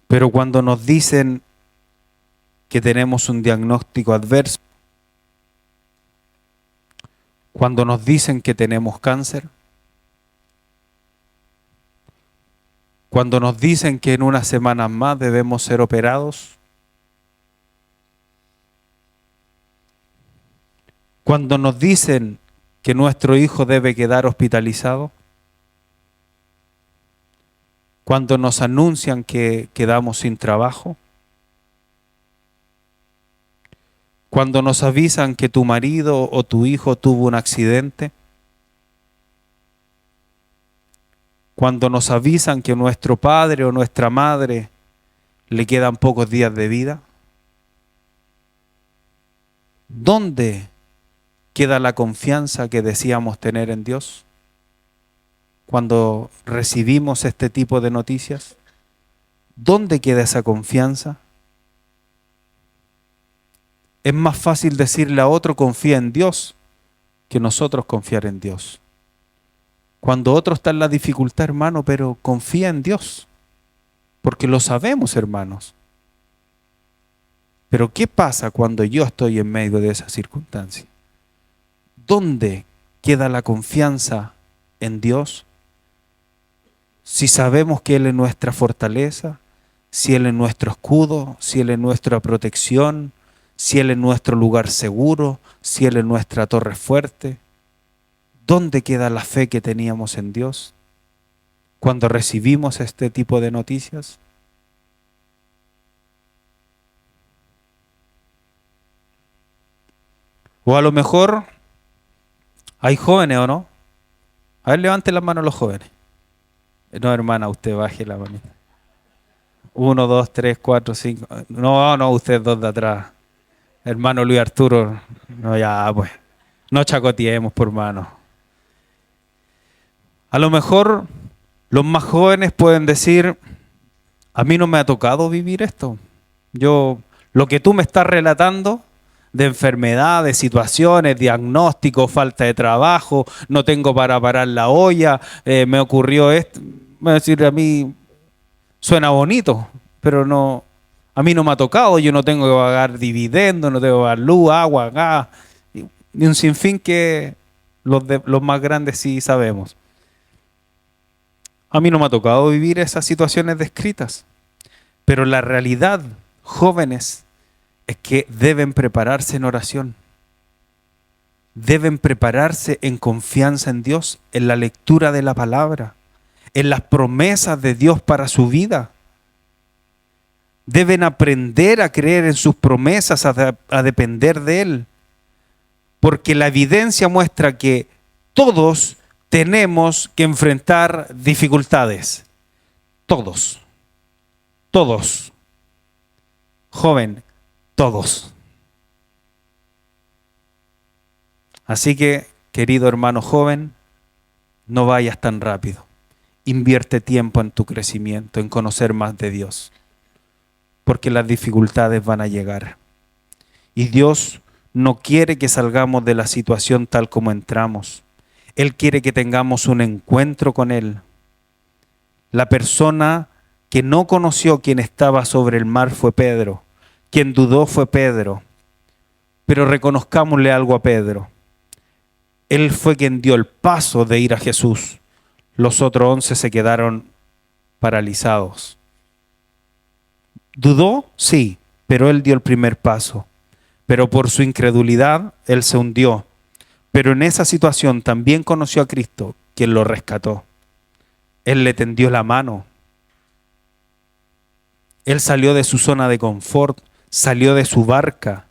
Pero cuando nos dicen que tenemos un diagnóstico adverso, cuando nos dicen que tenemos cáncer, cuando nos dicen que en unas semanas más debemos ser operados, cuando nos dicen que nuestro hijo debe quedar hospitalizado, cuando nos anuncian que quedamos sin trabajo, cuando nos avisan que tu marido o tu hijo tuvo un accidente, cuando nos avisan que nuestro padre o nuestra madre le quedan pocos días de vida, ¿dónde queda la confianza que decíamos tener en Dios? Cuando recibimos este tipo de noticias, ¿dónde queda esa confianza? Es más fácil decirle a otro confía en Dios que nosotros confiar en Dios. Cuando otro está en la dificultad, hermano, pero confía en Dios, porque lo sabemos, hermanos. Pero ¿qué pasa cuando yo estoy en medio de esa circunstancia? ¿Dónde queda la confianza en Dios? Si sabemos que Él es nuestra fortaleza, si Él es nuestro escudo, si Él es nuestra protección, si Él es nuestro lugar seguro, si Él es nuestra torre fuerte? ¿Dónde queda la fe que teníamos en Dios cuando recibimos este tipo de noticias? O a lo mejor hay jóvenes, ¿o no? A ver, levante la mano los jóvenes. No, hermana, usted baje la manita. 1, 2, 3, 4, 5. No, no, usted dos de atrás. Hermano Luis Arturo. No, ya, pues. No chacoteemos, por mano. A lo mejor los más jóvenes pueden decir, a mí no me ha tocado vivir esto. Lo que tú me estás relatando de enfermedad, de situaciones, diagnóstico, falta de trabajo, no tengo para parar la olla, me ocurrió esto. Voy a decir, a mí suena bonito, pero no, a mí no me ha tocado, yo no tengo que pagar dividendos, no tengo que pagar luz, agua, gas, y un sinfín que los más grandes sí sabemos. A mí no me ha tocado vivir esas situaciones descritas, pero la realidad, jóvenes, es que deben prepararse en oración. Deben prepararse en confianza en Dios, en la lectura de la palabra, en las promesas de Dios para su vida. Deben aprender a creer en sus promesas, a depender de Él. Porque la evidencia muestra que todos tenemos que enfrentar dificultades. Todos. Todos. Joven, todos. Así que, querido hermano joven, no vayas tan rápido. Invierte tiempo en tu crecimiento, en conocer más de Dios. Porque las dificultades van a llegar. Y Dios no quiere que salgamos de la situación tal como entramos. Él quiere que tengamos un encuentro con Él. La persona que no conoció quien estaba sobre el mar fue Pedro. Quien dudó fue Pedro. Pero reconozcámosle algo a Pedro. Él fue quien dio el paso de ir a Jesús. Los otros 11 se quedaron paralizados. ¿Dudó? Sí, pero él dio el primer paso. Pero por su incredulidad, él se hundió. Pero en esa situación también conoció a Cristo, quien lo rescató. Él le tendió la mano. Él salió de su zona de confort, salió de su barca,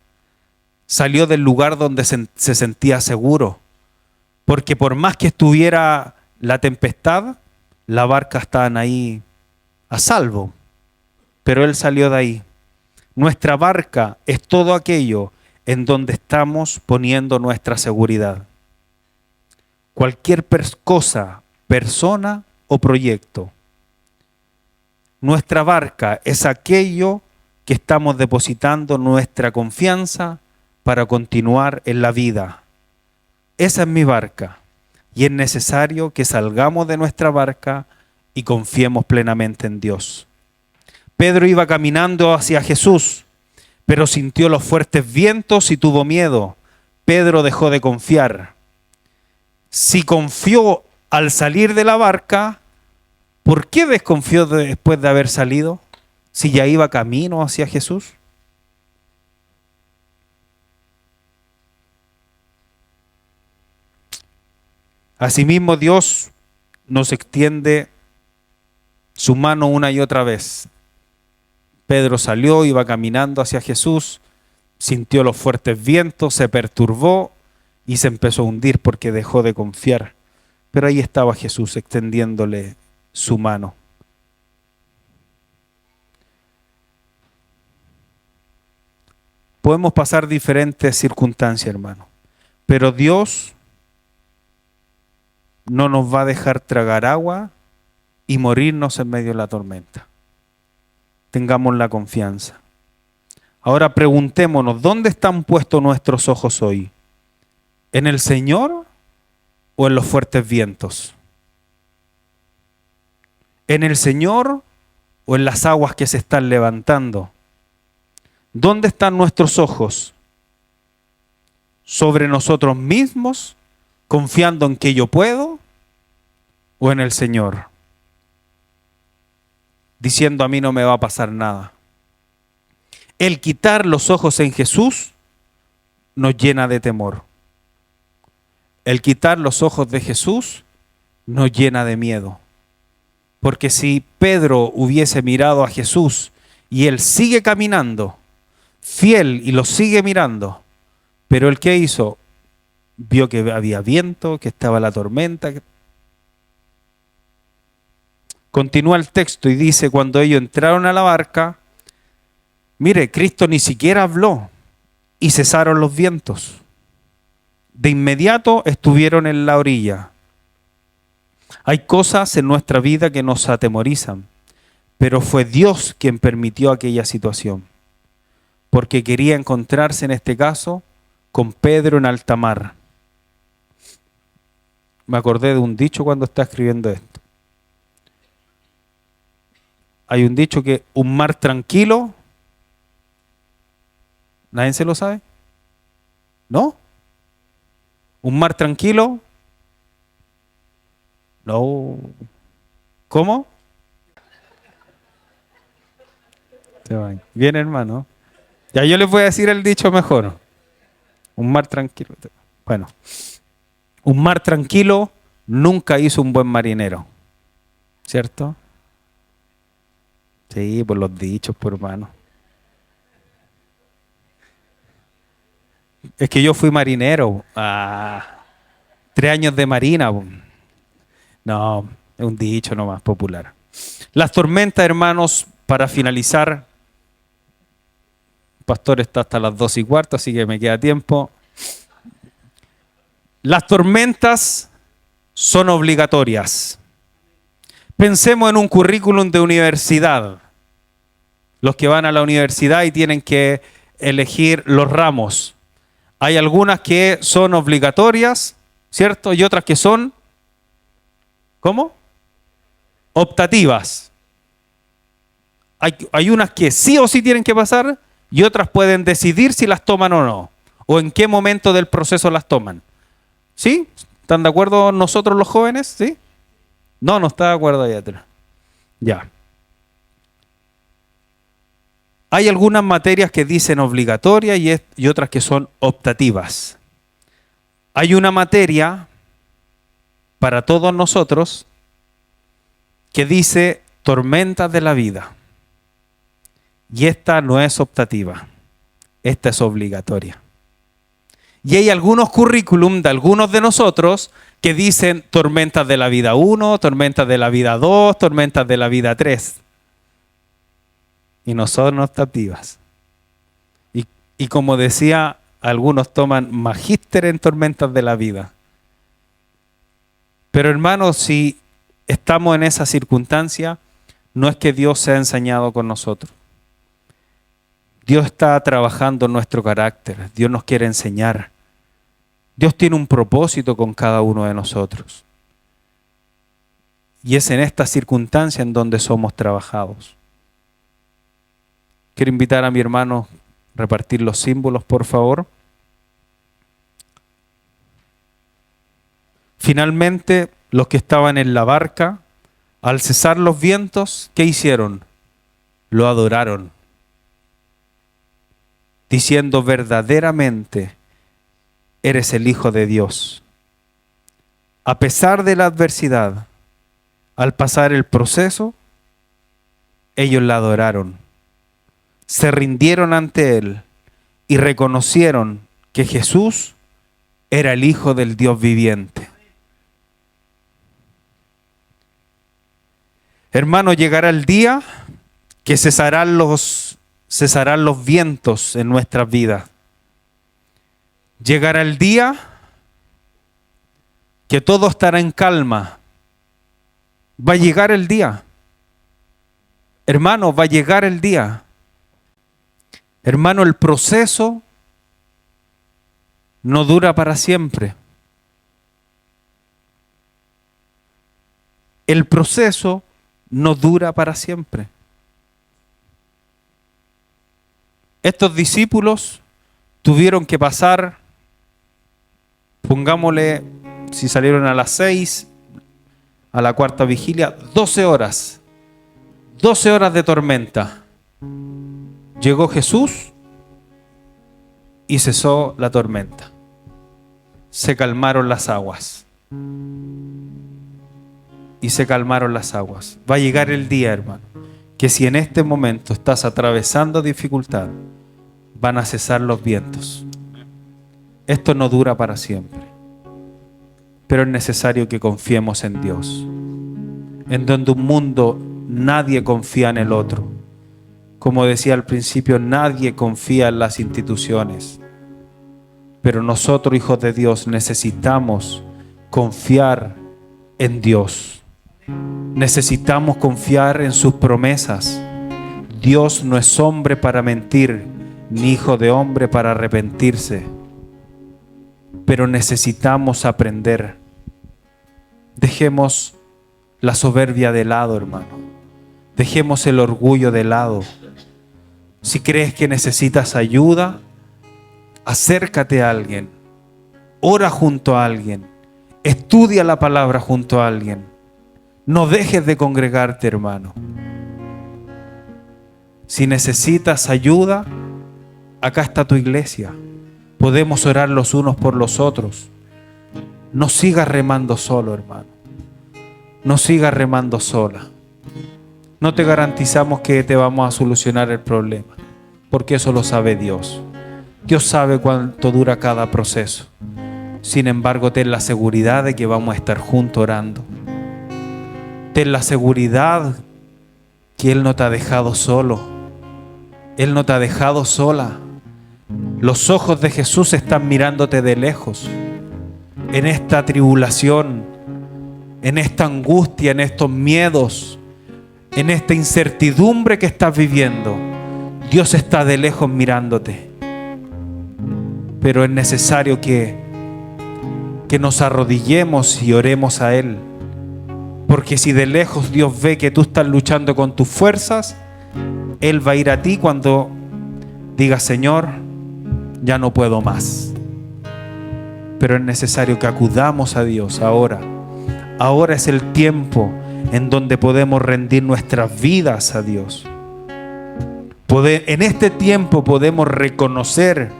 salió del lugar donde se sentía seguro. Porque por más que estuviera la tempestad, la barca estaba ahí a salvo. Pero él salió de ahí. Nuestra barca es todo aquello en donde estamos poniendo nuestra seguridad. Cualquier cosa, persona o proyecto. Nuestra barca es aquello que estamos depositando nuestra confianza para continuar en la vida. Esa es mi barca y es necesario que salgamos de nuestra barca y confiemos plenamente en Dios. Pedro iba caminando hacia Jesús, pero sintió los fuertes vientos y tuvo miedo. Pedro dejó de confiar. Si confió al salir de la barca, ¿por qué desconfió después de haber salido? Si ya iba camino hacia Jesús. Asimismo, Dios nos extiende su mano una y otra vez. Pedro salió, iba caminando hacia Jesús, sintió los fuertes vientos, se perturbó y se empezó a hundir porque dejó de confiar. Pero ahí estaba Jesús extendiéndole su mano. Podemos pasar diferentes circunstancias, hermano, pero Dios no nos va a dejar tragar agua y morirnos en medio de la tormenta. Tengamos la confianza. Ahora preguntémonos, ¿dónde están puestos nuestros ojos hoy? ¿En el Señor o en los fuertes vientos? ¿En el Señor o en las aguas que se están levantando? ¿Dónde están nuestros ojos? ¿Sobre nosotros mismos, confiando en que yo puedo, o en el Señor? diciendo a mí no me va a pasar nada. El quitar los ojos en Jesús nos llena de temor. El quitar los ojos de Jesús nos llena de miedo. Porque si Pedro hubiese mirado a Jesús y él sigue caminando, fiel, y lo sigue mirando, pero ¿el qué hizo? Vio que había viento, que estaba la tormenta. Continúa el texto y dice, cuando ellos entraron a la barca, mire, Cristo ni siquiera habló y cesaron los vientos. De inmediato estuvieron en la orilla. Hay cosas en nuestra vida que nos atemorizan, pero fue Dios quien permitió aquella situación, porque quería encontrarse en este caso con Pedro en alta mar. Me acordé de un dicho cuando estaba escribiendo esto. Hay un dicho que un mar tranquilo, ¿nadie se lo sabe? ¿No? ¿Un mar tranquilo? No. ¿Cómo? Bien, hermano. Ya yo les voy a decir el dicho mejor. Un mar tranquilo. Bueno, un mar tranquilo nunca hizo un buen marinero. ¿Cierto? Sí, por los dichos, por hermano. Es que yo fui marinero. 3 años de marina. No, es un dicho nomás popular. Las tormentas, hermanos, para finalizar. El pastor está hasta las 2:15, así que me queda tiempo. Las tormentas son obligatorias. Pensemos en un currículum de universidad. Los que van a la universidad y tienen que elegir los ramos. Hay algunas que son obligatorias, ¿cierto? Y otras que son, ¿cómo? Optativas. Hay unas que sí o sí tienen que pasar y otras pueden decidir si las toman o no. O en qué momento del proceso las toman. ¿Sí? ¿Están de acuerdo nosotros los jóvenes? ¿Sí? No está de acuerdo allá atrás. Ya. Hay algunas materias que dicen obligatorias y otras que son optativas. Hay una materia para todos nosotros que dice tormentas de la vida. Y esta no es optativa, esta es obligatoria. Y hay algunos currículum de algunos de nosotros que dicen tormentas de la vida 1, tormentas de la vida 2, tormentas de la vida 3. Y no son optativas. Y como decía, algunos toman magíster en tormentas de la vida. Pero hermanos, si estamos en esa circunstancia, no es que Dios se ha ensañado con nosotros. Dios está trabajando en nuestro carácter. Dios nos quiere enseñar. Dios tiene un propósito con cada uno de nosotros. Y es en esta circunstancia en donde somos trabajados. Quiero invitar a mi hermano a repartir los símbolos, por favor. Finalmente, los que estaban en la barca, al cesar los vientos, ¿qué hicieron? Lo adoraron, diciendo verdaderamente, eres el Hijo de Dios. A pesar de la adversidad, al pasar el proceso, ellos la adoraron. Se rindieron ante Él y reconocieron que Jesús era el Hijo del Dios viviente. Hermano, llegará el día que cesarán los vientos en nuestras vidas. Llegará el día que todo estará en calma. Va a llegar el día. Hermano, va a llegar el día. Hermano, el proceso no dura para siempre. El proceso no dura para siempre. Estos discípulos tuvieron que pasar, pongámosle, si salieron a las 6, a la cuarta vigilia, 12 horas. 12 horas de tormenta. Llegó Jesús y cesó la tormenta. Se calmaron las aguas. Y se calmaron las aguas. Va a llegar el día, hermano, que si en este momento estás atravesando dificultad, van a cesar los vientos. Esto no dura para siempre. Pero es necesario que confiemos en Dios. En donde un mundo nadie confía en el otro. Como decía al principio, nadie confía en las instituciones. Pero nosotros, hijos de Dios, necesitamos confiar en Dios. Necesitamos confiar en sus promesas. Dios no es hombre para mentir, ni hijo de hombre para arrepentirse. Pero necesitamos aprender. Dejemos la soberbia de lado, hermano. Dejemos el orgullo de lado. Si crees que necesitas ayuda, acércate a alguien. Ora junto a alguien. Estudia la palabra junto a alguien. No dejes de congregarte, hermano. Si necesitas ayuda, acá está tu iglesia. Podemos orar los unos por los otros. No sigas remando solo, hermano. No sigas remando sola. No te garantizamos que te vamos a solucionar el problema, porque eso lo sabe Dios. Dios sabe cuánto dura cada proceso. Sin embargo, ten la seguridad de que vamos a estar juntos orando. Ten la seguridad que Él no te ha dejado solo. Él no te ha dejado sola. Los ojos de Jesús están mirándote de lejos. En esta tribulación, en esta angustia, en estos miedos, en esta incertidumbre que estás viviendo, Dios está de lejos mirándote. Pero es necesario que nos arrodillemos y oremos a Él. Porque si de lejos Dios ve que tú estás luchando con tus fuerzas, Él va a ir a ti cuando diga: Señor, ya no puedo más. Pero es necesario que acudamos a Dios ahora. Ahora es el tiempo en donde podemos rendir nuestras vidas a Dios. En este tiempo podemos reconocer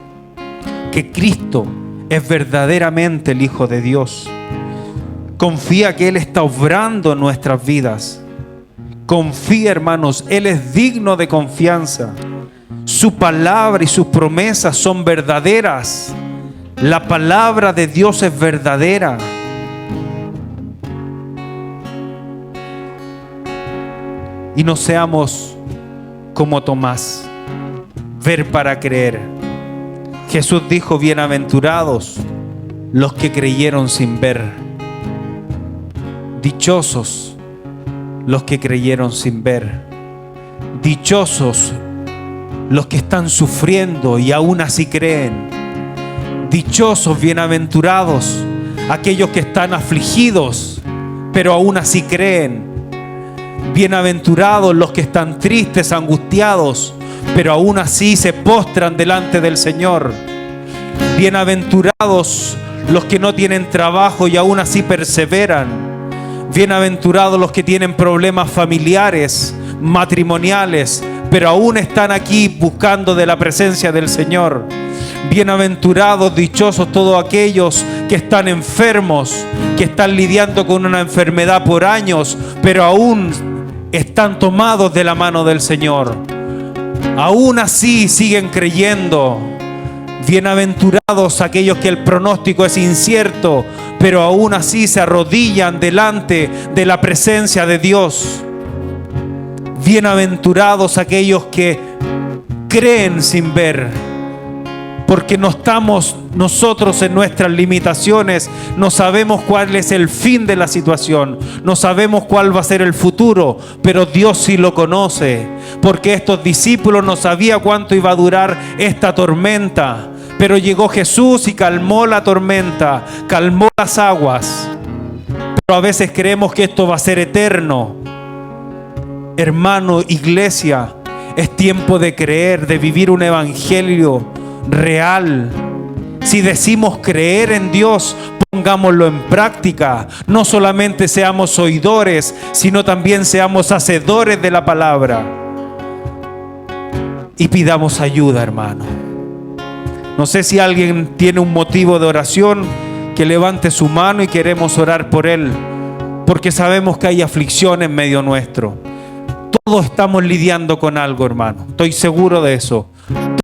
que Cristo es verdaderamente el Hijo de Dios. Confía que Él está obrando en nuestras vidas. Confía, hermanos, Él es digno de confianza. Su palabra y sus promesas son verdaderas. La palabra de Dios es verdadera. Y no seamos como Tomás, ver para creer. Jesús dijo: bienaventurados los que creyeron sin ver. Dichosos los que creyeron sin ver. Dichosos los que están sufriendo y aún así creen. Dichosos, bienaventurados aquellos que están afligidos, pero aún así creen. Bienaventurados los que están tristes, angustiados, pero aún así se postran delante del Señor. Bienaventurados los que no tienen trabajo y aún así perseveran. Bienaventurados los que tienen problemas familiares, matrimoniales, pero aún están aquí buscando de la presencia del Señor. Bienaventurados, dichosos todos aquellos que están enfermos, que están lidiando con una enfermedad por años, pero aún están tomados de la mano del Señor. Aún así siguen creyendo. Bienaventurados aquellos que el pronóstico es incierto, pero aún así se arrodillan delante de la presencia de Dios. Bienaventurados aquellos que creen sin ver, porque no estamos nosotros en nuestras limitaciones, no sabemos cuál es el fin de la situación, no sabemos cuál va a ser el futuro, pero Dios sí lo conoce, porque estos discípulos no sabían cuánto iba a durar esta tormenta, pero llegó Jesús y calmó la tormenta, calmó las aguas. Pero a veces creemos que esto va a ser eterno. Hermano, iglesia, es tiempo de creer, de vivir un evangelio real. Si decimos creer en Dios, pongámoslo en práctica. No solamente seamos oidores, sino también seamos hacedores de la palabra. Y pidamos ayuda, hermano. No sé si alguien tiene un motivo de oración, que levante su mano y queremos orar por él, porque sabemos que hay aflicción en medio nuestro. Todos estamos lidiando con algo, hermano. Estoy seguro de eso.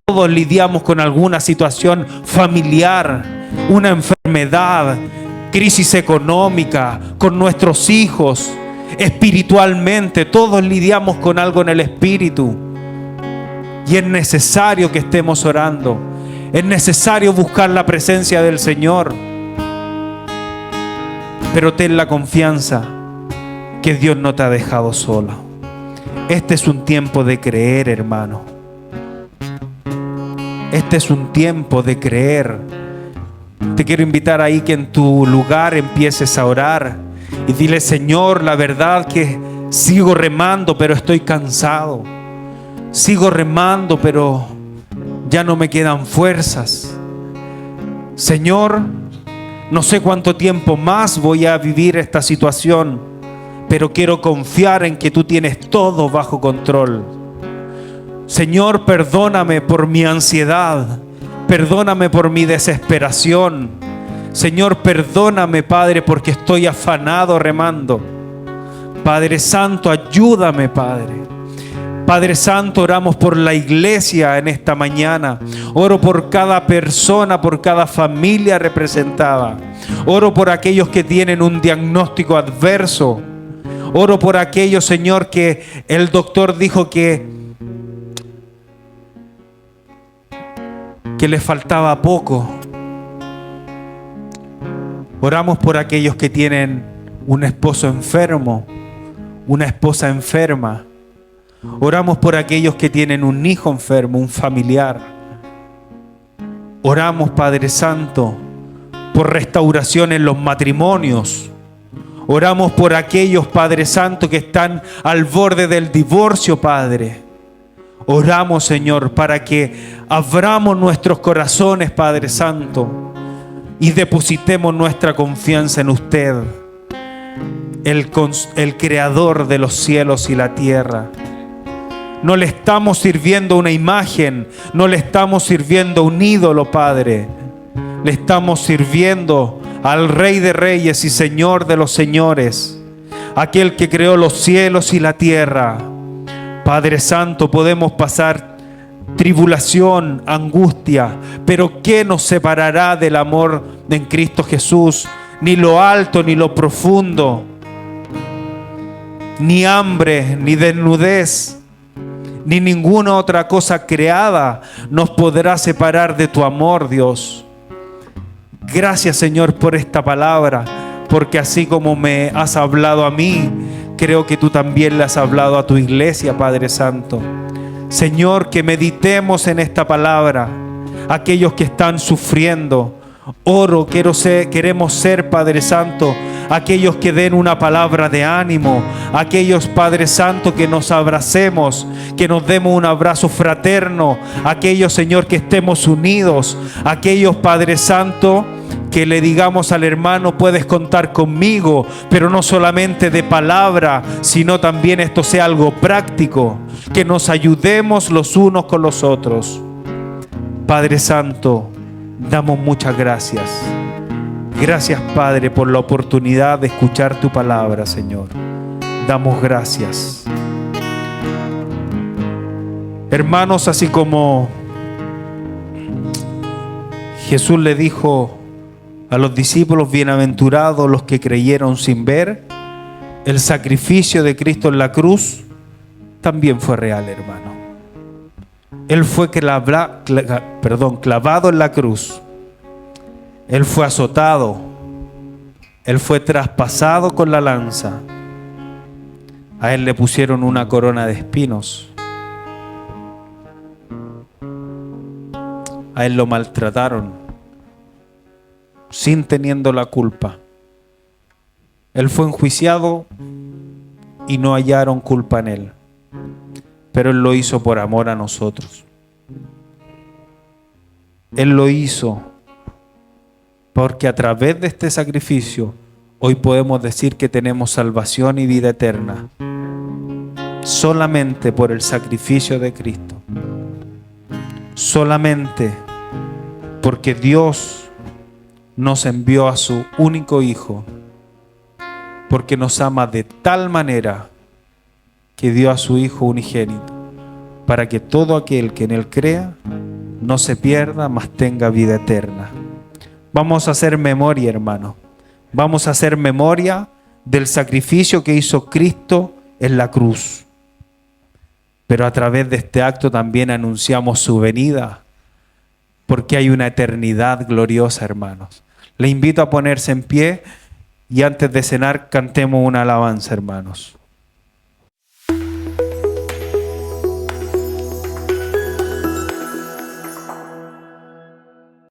Todos lidiamos con alguna situación familiar, una enfermedad, crisis económica, con nuestros hijos, espiritualmente. Todos lidiamos con algo en el espíritu. Y es necesario que estemos orando. Es necesario buscar la presencia del Señor. Pero ten la confianza que Dios no te ha dejado solo. Este es un tiempo de creer, hermano. Este es un tiempo de creer. Te quiero invitar ahí que en tu lugar empieces a orar y dile: Señor, la verdad que sigo remando, pero estoy cansado. Sigo remando, pero ya no me quedan fuerzas. Señor, no sé cuánto tiempo más voy a vivir esta situación, pero quiero confiar en que tú tienes todo bajo control. Señor, perdóname por mi ansiedad. Perdóname por mi desesperación. Señor, perdóname, Padre, porque estoy afanado remando. Padre Santo, ayúdame, Padre. Padre Santo, oramos por la iglesia en esta mañana. Oro por cada persona, por cada familia representada. Oro por aquellos que tienen un diagnóstico adverso. Oro por aquellos, Señor, que el doctor dijo que les faltaba poco. Oramos por aquellos que tienen un esposo enfermo, una esposa enferma. Oramos por aquellos que tienen un hijo enfermo, un familiar. Oramos, Padre Santo, por restauración en los matrimonios. Oramos por aquellos, Padre Santo, que están al borde del divorcio, Padre. Oramos, Señor, para que abramos nuestros corazones, Padre Santo, y depositemos nuestra confianza en usted, el creador de los cielos y la tierra. No le estamos sirviendo una imagen, no le estamos sirviendo un ídolo, Padre. Le estamos sirviendo al Rey de Reyes y Señor de los Señores, aquel que creó los cielos y la tierra. Padre Santo, podemos pasar tribulación, angustia, pero ¿qué nos separará del amor en Cristo Jesús? Ni lo alto, ni lo profundo, ni hambre, ni desnudez, ni ninguna otra cosa creada nos podrá separar de tu amor, Dios. Gracias, Señor, por esta palabra, porque así como me has hablado a mí, creo que tú también le has hablado a tu iglesia, Padre Santo. Señor, que meditemos en esta palabra. Aquellos que están sufriendo, queremos ser, Padre Santo, aquellos que den una palabra de ánimo, aquellos, Padre Santo, que nos abracemos, que nos demos un abrazo fraterno, aquellos, Señor, que estemos unidos, aquellos, Padre Santo, que le digamos al hermano: puedes contar conmigo, pero no solamente de palabra, sino también esto sea algo práctico, que nos ayudemos los unos con los otros. Padre Santo, damos muchas gracias. Gracias, Padre, por la oportunidad de escuchar tu palabra, Señor. Damos gracias. Hermanos, así como Jesús le dijo a los discípulos: bienaventurados los que creyeron sin ver, el sacrificio de Cristo en la cruz también fue real, hermano. Él fue clavado en la cruz. Él fue azotado. Él fue traspasado con la lanza. A él le pusieron una corona de espinos. A él lo maltrataron sin teniendo la culpa. Él fue enjuiciado y no hallaron culpa en él. Pero Él lo hizo por amor a nosotros. Él lo hizo porque a través de este sacrificio hoy podemos decir que tenemos salvación y vida eterna, solamente por el sacrificio de Cristo, solamente porque Dios nos envió a su único Hijo, porque nos ama de tal manera que dio a su Hijo unigénito, para que todo aquel que en Él crea no se pierda, mas tenga vida eterna. Vamos a hacer memoria, hermano. Vamos a hacer memoria del sacrificio que hizo Cristo en la cruz. Pero a través de este acto también anunciamos su venida, porque hay una eternidad gloriosa, hermanos. Le invito a ponerse en pie y antes de cenar cantemos una alabanza, hermanos.